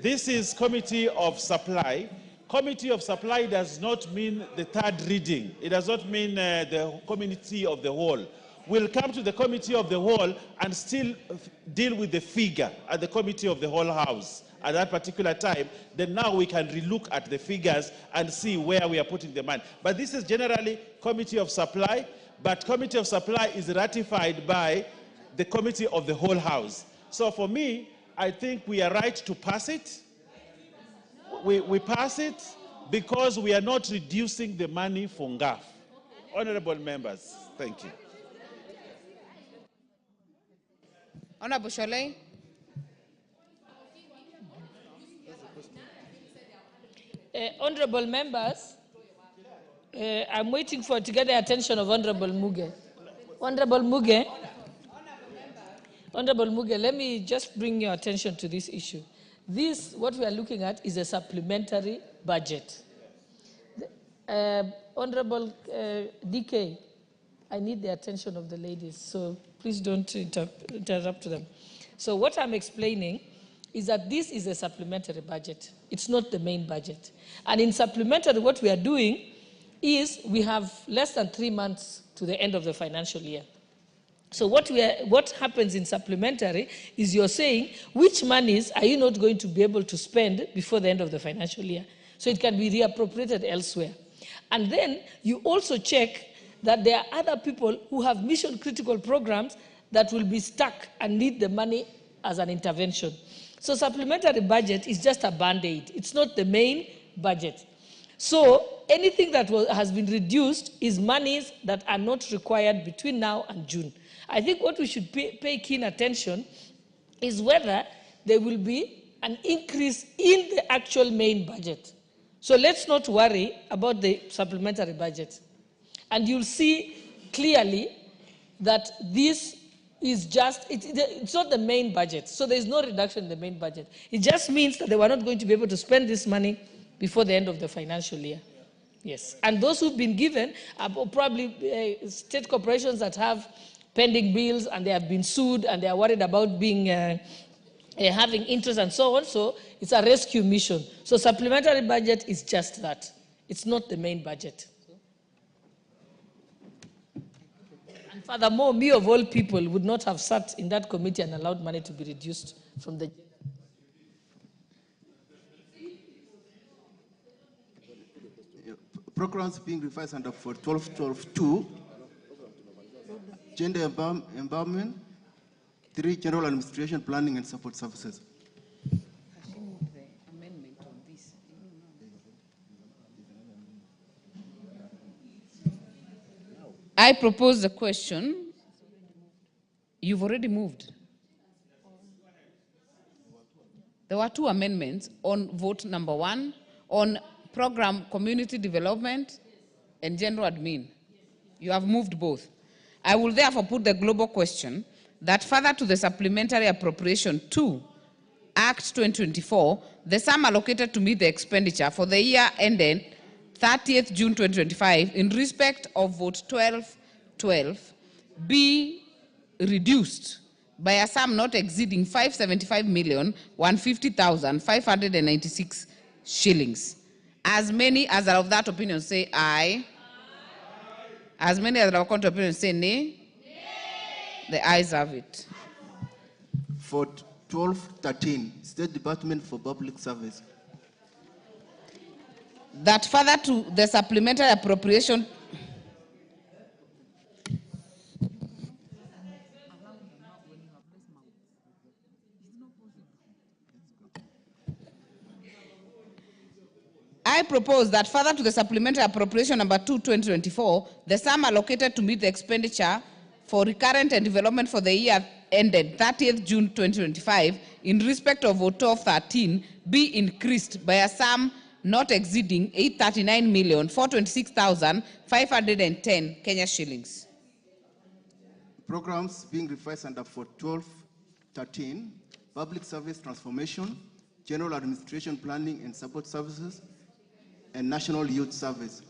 M: This is Committee of Supply. Committee of Supply does not mean the third reading. It does not mean the Committee of the Whole. We'll come to the Committee of the Whole and still deal with the figure at the Committee of the Whole House at that particular time. Then now we can relook at the figures and see where we are putting the money. But this is generally Committee of Supply, but Committee of Supply is ratified by the Committee of the Whole House. So for me, I think we are right to pass it. We pass it because we are not reducing the money for NGAF. Honorable members, thank you.
A: Honorable Sholei.
C: Honorable members, I'm waiting to get the attention of Honorable Muge. Honorable Muge, let me just bring your attention to this issue. This, what we are looking at, is a supplementary budget. Honorable DK, I need the attention of the ladies, so please don't interrupt them. So what I'm explaining is that this is a supplementary budget. It's not the main budget. And in supplementary, what we are doing is we have less than 3 months to the end of the financial year. So what happens in supplementary is you're saying which monies are you not going to be able to spend before the end of the financial year. So it can be reappropriated elsewhere. And then you also check that there are other people who have mission critical programs that will be stuck and need the money as an intervention. So supplementary budget is just a band-aid. It's not the main budget. So anything that has been reduced is monies that are not required between now and June. I think what we should pay keen attention is whether there will be an increase in the actual main budget. So let's not worry about the supplementary budget. And you'll see clearly that this is just, it's not the main budget. So there's no reduction in the main budget. It just means that they were not going to be able to spend this money before the end of the financial year. Yes. And those who've been given are probably state corporations that have pending bills and they have been sued and they are worried about being having interest and so on. So it's a rescue mission. So supplementary budget is just that. It's not the main budget. And furthermore, me of all people would not have sat in that committee and allowed money to be reduced from the...
R: Programs being revised under 12.12.2, gender empowerment, 3, general administration, planning and support services.
A: I propose the question. You've already moved. There were 2 amendments on vote number 1 on program community development and general admin. You have moved both. I will therefore put the global question that further to the supplementary appropriation 2, Act 2024, the sum allocated to meet the expenditure for the year ending 30th June 2025 in respect of vote 12.12 be reduced by a sum not exceeding 575,150,596 shillings. As many as are of that opinion say aye. As many as are of contrary opinion say nay. The ayes have it.
R: Vote 1213, State Department for Public Service.
A: That further to the supplementary appropriation. I propose that further to the supplementary appropriation number 2, 2024, the sum allocated to meet the expenditure for recurrent and development for the year ended 30th June 2025 in respect of vote of 13 be increased by a sum not exceeding 839,426,510 Kenya shillings.
R: Programs being revised under 1213, Public Service Transformation, General Administration Planning and Support Services, and National Youth Service.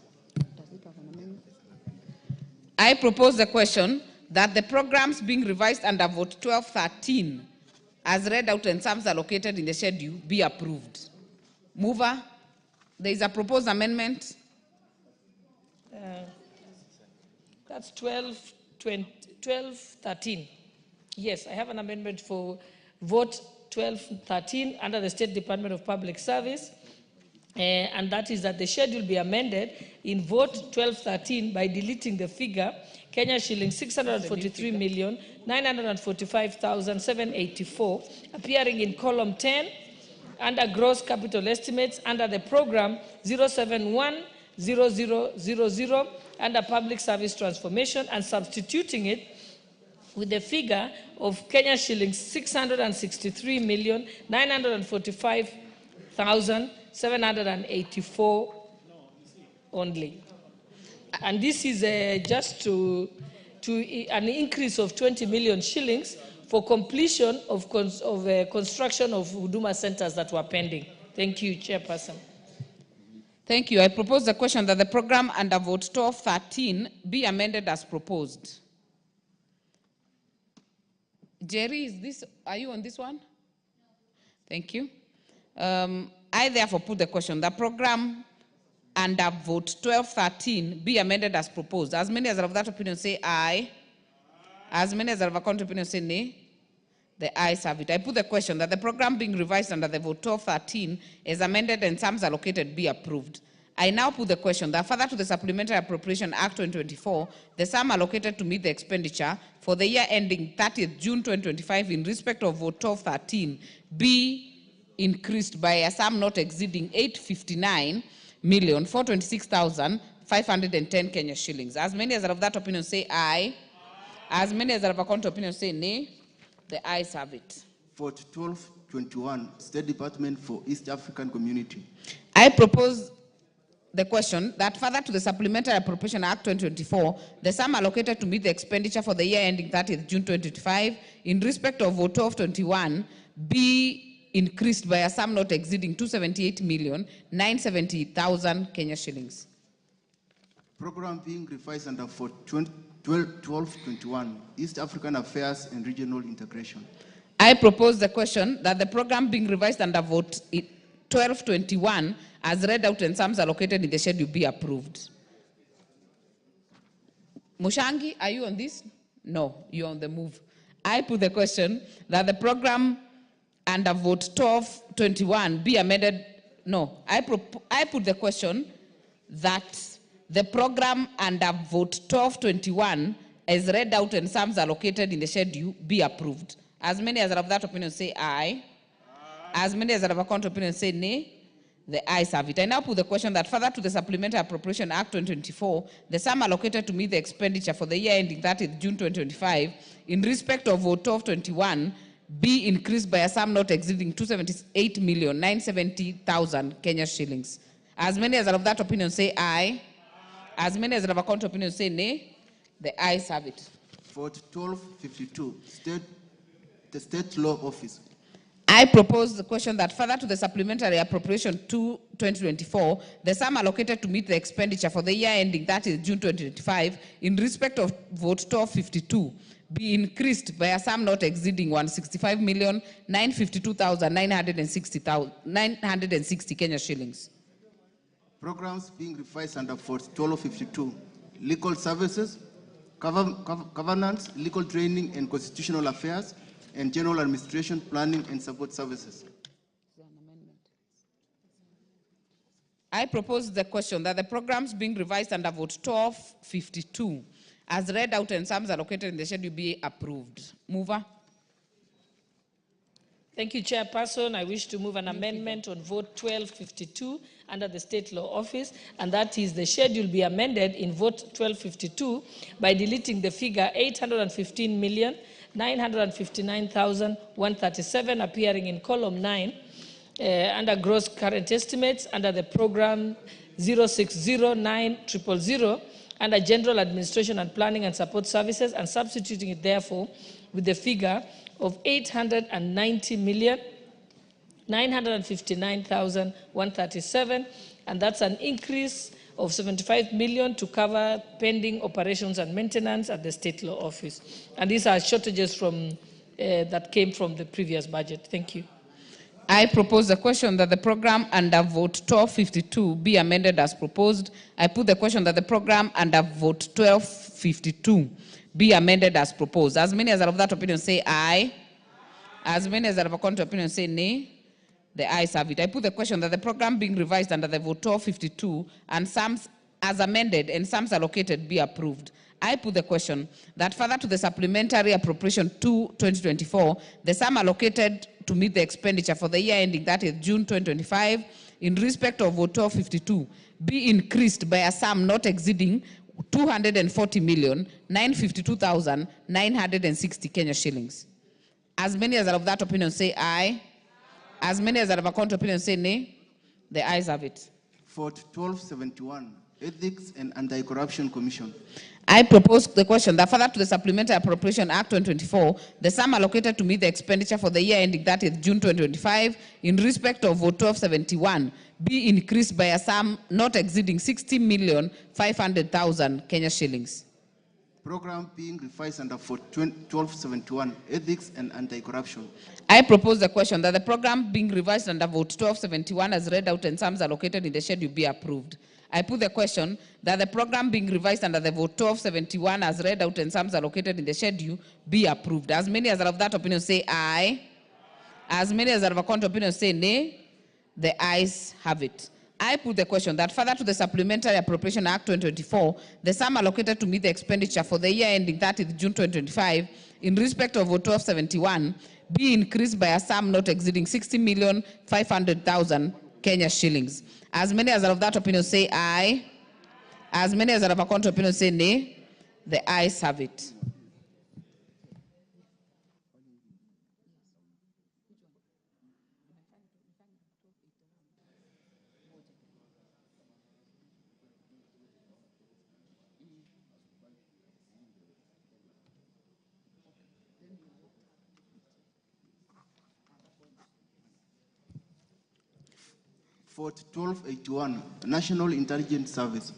A: I propose the question that the programs being revised under vote 1213 as read out and sums allocated in the schedule be approved. Mover, there is a proposed amendment.
C: That's 1213. Yes, I have an amendment for vote 1213 under the State Department of Public Service. And that is that the schedule be amended in vote 1213 by deleting the figure Kenya shillings 643,945,784 appearing in column 10 under gross capital estimates under the program 0710000 under public service transformation and substituting it with the figure of Kenya shillings 663,945,784 only. And this is just to an increase of 20 million shillings for completion of construction of Huduma centers that were pending. Thank you, Chairperson.
A: Thank you. I propose the question that the program under vote 1213 be amended as proposed. Jerry, are you on this one? Thank you. I therefore put the question, the program under vote 1213 be amended as proposed. As many as are of that opinion say aye. As many as are of a contrary opinion say nay. The ayes have it. I put the question that the program being revised under the vote 1213 is amended and sums allocated be approved. I now put the question that further to the Supplementary Appropriation Act 2024, the sum allocated to meet the expenditure for the year ending 30th June 2025 in respect of vote 1213 be increased by a sum not exceeding 859,426,510 Kenya shillings. As many as are of that opinion say aye. As many as are of a contrary opinion say nay. The ayes have it.
R: Vote 1221, State Department for East African Community.
A: I propose the question that further to the Supplementary Appropriation Act 2024, the sum allocated to meet the expenditure for the year ending 30th June 2025 in respect of vote 1221 be increased by a sum not exceeding 278,970,000 Kenya shillings.
R: Program being revised under vote 1221, East African Affairs and Regional Integration.
A: I propose the question that the program being revised under vote 1221 as read out and sums allocated in the schedule be approved. Mushangi, are you on this? No, you're on the move. I put the question that the program under vote 1221 be amended. No, I put the question that the program under vote 1221 as read out and sums allocated in the schedule be approved. As many as are of that opinion say aye. As many as are of a contrary opinion say nay. The ayes have it. I now put the question that further to the Supplementary Appropriation Act 2024, the sum allocated to meet the expenditure for the year ending 30th June 2025 in respect of vote 1221 be increased by a sum not exceeding 278,970,000 Kenya shillings. As many as are of that opinion say aye. As many as are of a contrary opinion say nay. The ayes have it.
R: Vote 1252, the State Law Office.
A: I propose the question that further to the Supplementary Appropriation 2, 2024, the sum allocated to meet the expenditure for the year ending 30th June 2025 in respect of vote 1252 be increased by a sum not exceeding 165,952,960 Kenya shillings.
R: Programs being revised under vote 1252, Legal Services, Governance, Legal Training and Constitutional Affairs, and General Administration Planning and Support Services.
A: I propose the question that the programs being revised under vote 1252 as read out and sums allocated in the schedule be approved. Mover.
C: Thank you, Chairperson. I wish to move an amendment on vote 1252 under the State Law Office, and that is the schedule be amended in vote 1252 by deleting the figure 815,959,137 appearing in column 9 under gross current estimates under the program 060900 under General Administration and Planning and Support Services, and substituting it therefore with the figure of 890,959,137, and that's an increase of 75 million to cover pending operations and maintenance at the State Law Office. And these are shortages from that came from the previous budget. Thank you.
A: I propose the question that the program under vote 1252 be amended as proposed. I put the question that the program under vote 1252 be amended as proposed. As many as are of that opinion say aye. As many as are of a contrary opinion say nay. The ayes have it. I put the question that the program being revised under the vote 1252 and sums as amended and sums allocated be approved. I put the question that further to the supplementary appropriation 2/2024, the sum allocated to meet the expenditure for the year ending 30th June 2025 in respect of vote 1252 be increased by a sum not exceeding 240,952,960 Kenya shillings. As many as are of that opinion say aye. As many as are of a contrary opinion say nay. The ayes have it.
R: Vote 1271, Ethics and Anti-Corruption Commission.
A: I propose the question that further to the Supplementary Appropriation Act 2024, the sum allocated to meet the expenditure for the year ending 30th June 2025 in respect of vote 1271 be increased by a sum not exceeding 60,500,000 Kenya shillings.
R: Program being revised under vote 1271, Ethics and Anti-Corruption.
A: I propose the question that the program being revised under vote 1271 as read out and sums allocated in the schedule be approved. I put the question that the program being revised under the vote 1271 as read out and sums allocated in the schedule be approved. As many as are of that opinion say aye. As many as are of a contrary opinion say nay. The ayes have it. I put the question that further to the Supplementary Appropriation Act 2024, the sum allocated to meet the expenditure for the year ending 30th June 2025 in respect of vote 1271 be increased by a sum not exceeding 60,500,000 Kenya shillings. As many as are of that opinion say aye. As many as are of a contrary opinion say nay. The ayes have it.
R: Vote 1281, National Intelligence Service.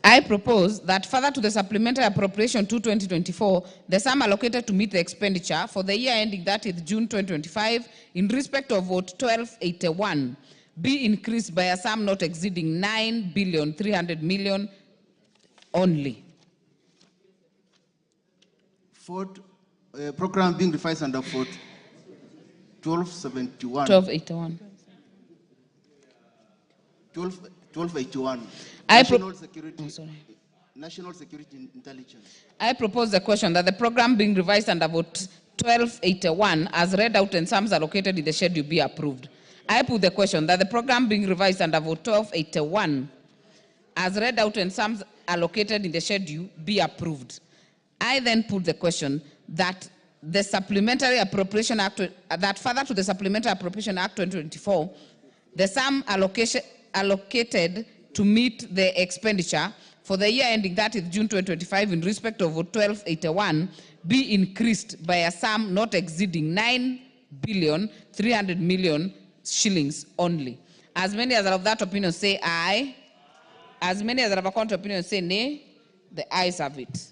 A: I propose that further to the Supplementary Appropriation 2/2024, the sum allocated to meet the expenditure for the year ending 30th June 2025 in respect of vote 1281 be increased by a sum not exceeding 9,300,000,000 only.
R: Vote program being revised under vote 1271.
A: 1281.
R: 1281. National Security Intelligence.
A: I propose the question that the program being revised under vote 1281 as read out and sums allocated in the schedule be approved. I put the question that the program being revised under vote 1281 as read out and sums allocated in the schedule be approved. I then put the question that the Supplementary Appropriation Act, that further to the Supplementary Appropriation Act 2024, the sum allocated to meet the expenditure for the year ending 30th June 2025 in respect of vote 1281 be increased by a sum not exceeding 9,300,000,000 shillings only. As many as are of that opinion say aye. As many as are of a contrary opinion say nay. The ayes have it.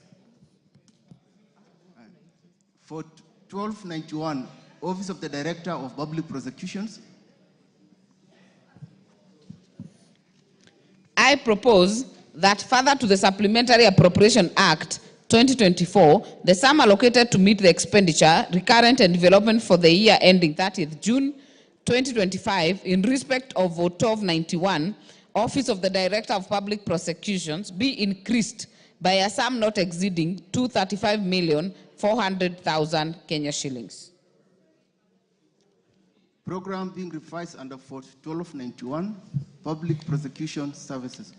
R: For 1291, Office of the Director of Public Prosecutions.
A: I propose that further to the Supplementary Appropriation Act 2024, the sum allocated to meet the expenditure, recurrent and development for the year ending 30th June 2025 in respect of Vote 1291, Office of the Director of Public Prosecutions be increased by a sum not exceeding 235,400,000 Kenya shillings.
R: Program being revised under Vote 1291, Public Prosecution Services.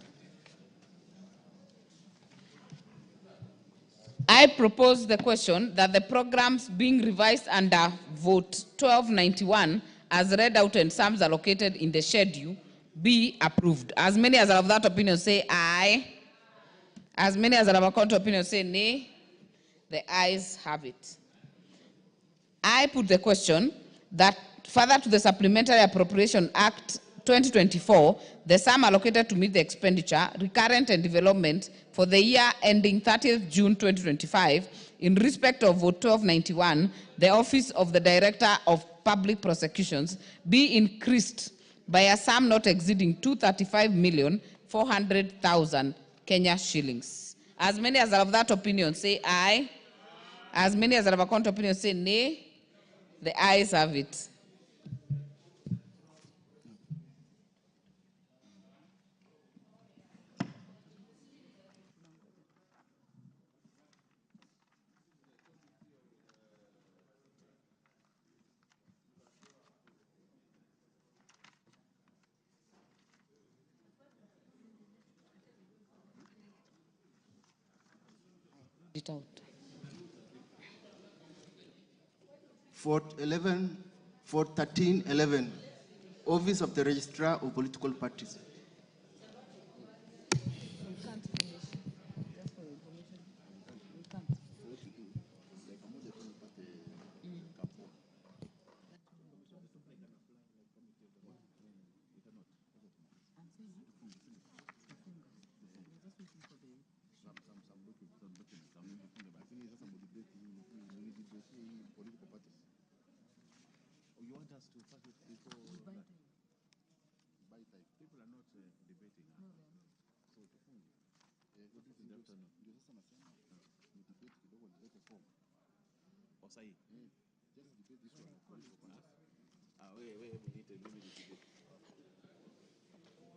A: I propose the question that the programs being revised under Vote 1291 as read out and sums allocated in the schedule be approved. As many as are of that opinion say aye. As many as are of a counter opinion say nay. The ayes have it. I put the question that further to the Supplementary Appropriation Act 2024, the sum allocated to meet the expenditure, recurrent and development for the year ending 30th June 2025, in respect of Vote 1291, the Office of the Director of Public Prosecutions be increased by a sum not exceeding 235,400,000 Kenya shillings. As many as are of that opinion say aye. As many as are of a counter opinion say nay. The ayes have it. It out.
R: Vote 1311, Office of the Registrar of Political Parties.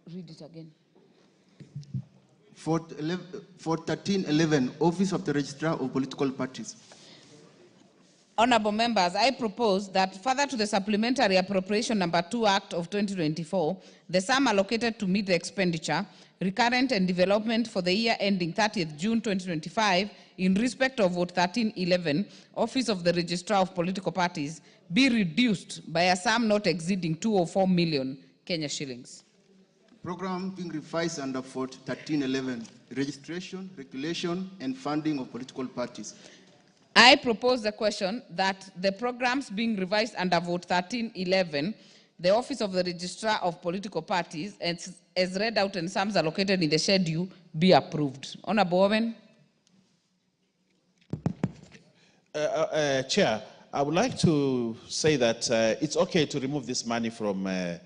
A: Read it again.
R: Vote 1311, Office of the Registrar of Political Parties.
A: Honorable members, I propose that further to the Supplementary Appropriation Number 2 Act of 2024, the sum allocated to meet the expenditure, recurrent and development for the year ending 30th June 2025, in respect of Vote 1311, Office of the Registrar of Political Parties, be reduced by a sum not exceeding 204 million Kenya shillings.
R: Program being revised under Vote 1311, Registration, Regulation, and Funding of Political Parties.
A: I propose the question that the programs being revised under Vote 1311, the Office of the Registrar of Political Parties, as read out and sums allocated in the schedule, be approved. Honorable Owen.
M: Chair, I would like to say that it's okay to remove this money from the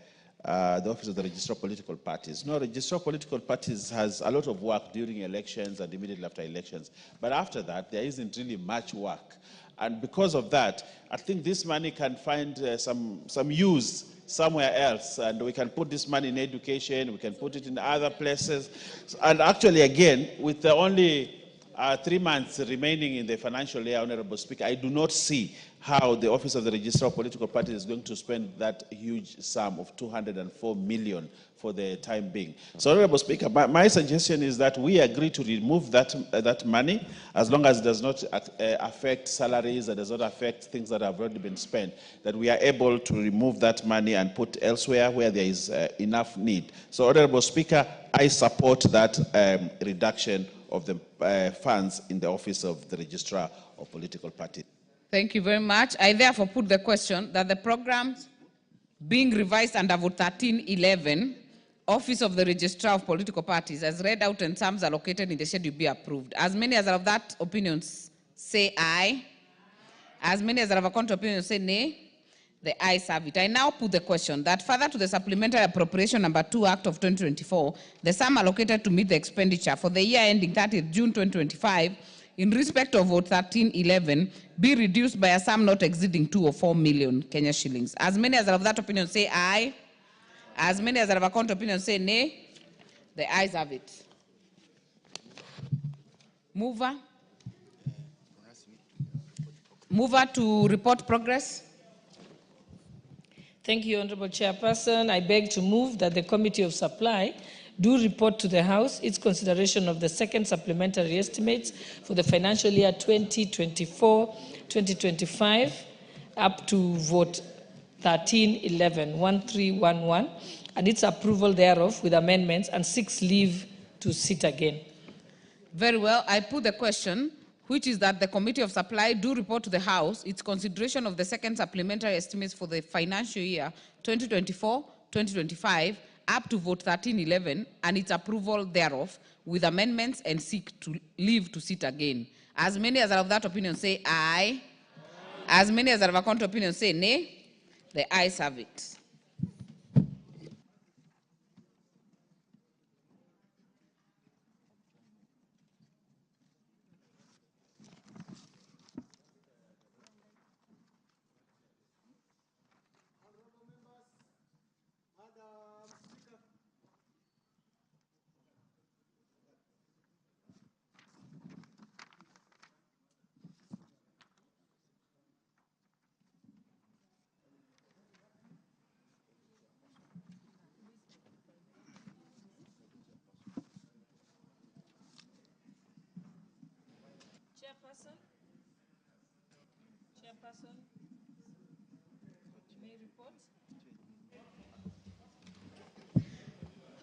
M: Office of the Registrar of Political Parties. No, the Registrar of Political Parties has a lot of work during elections and immediately after elections. But after that, there isn't really much work. And because of that, I think this money can find some use somewhere else. And we can put this money in education, we can put it in other places. And actually, again, with the only 3 months remaining in the financial year, Honorable Speaker, I do not see how the Office of the Registrar of Political Parties is going to spend that huge sum of 204 million for the time being. So, Honorable Speaker, my suggestion is that we agree to remove that money as long as it does not affect salaries, it does not affect things that have already been spent, that we are able to remove that money and put elsewhere where there is enough need. So, Honorable Speaker, I support that reduction of the funds in the Office of the Registrar of Political Parties.
A: Thank you very much. I therefore put the question that the programs being revised under Vote 1311, Office of the Registrar of Political Parties, as read out and sums allocated in the schedule be approved. As many as are of that opinion say aye. As many as are of a counter opinion say nay. The ayes have it. I now put the question that further to the Supplementary Appropriation Number 2 Act of 2024, the sum allocated to meet the expenditure for the year ending 30th June 2025, in respect of vote 1311 be reduced by a sum not exceeding 2 or 4 million Kenya shillings. As many as are of that opinion say aye. As many as are of a counter opinion say nay. The ayes have it. Mover to report progress.
C: Thank you, Honorable Chairperson. I beg to move that the Committee of Supply do report to the House its consideration of the second supplementary estimates for the financial year 2024-2025 up to vote 1311, and its approval thereof with amendments, and 6 leave to sit again.
A: Very well. I put the question, which is that the Committee of Supply do report to the House its consideration of the second supplementary estimates for the financial year 2024-2025 up to vote 1311 and its approval thereof with amendments, and seek to leave to sit again. As many as are of that opinion say aye. As many as are of a counter opinion say nay. The ayes have it.
C: Chairperson, may report.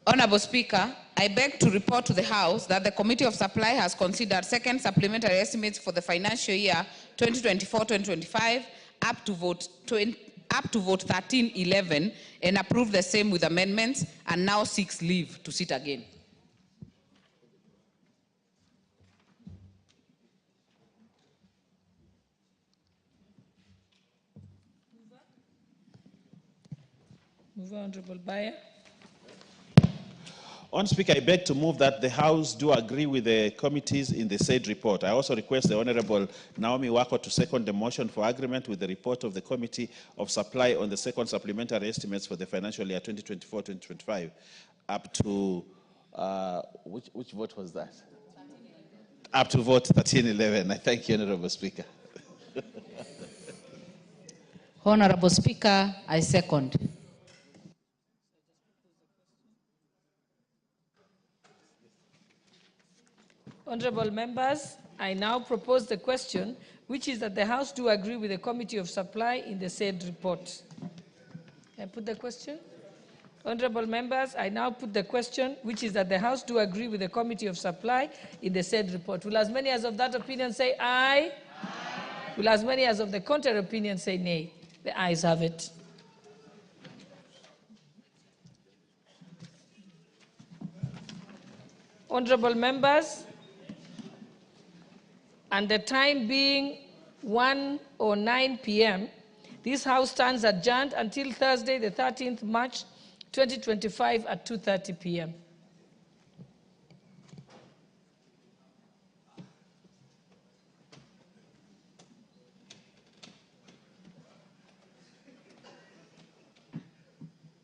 A: Honorable Speaker, I beg to report to the House that the Committee of Supply has considered second supplementary estimates for the financial year 2024-2025 up to vote 1311 and approved the same with amendments, and now seeks leave to sit again.
C: Mover, Honorable Bayer.
M: Honourable Speaker, I beg to move that the House do agree with the committees in the said report. I also request the Honourable Naomi Wako to second the motion for agreement with the report of the Committee of Supply on the second supplementary estimates for the financial year 2024-2025 up to, which vote was that? Up to vote 1311. I thank you, Honourable Speaker.
J: Honorable Speaker, I second.
C: Honorable members, I now propose the question, which is that the House do agree with the Committee of Supply in the said report. I put the question. Honorable members, I now put the question, which is that the House do agree with the Committee of Supply in the said report. Will as many as of that opinion say aye? Aye. Will as many as of the contrary opinion say nay? The ayes have it. Honorable members, and the time being 1:09 p.m., this House stands adjourned until Thursday, the 13th March, 2025 at 2:30 p.m.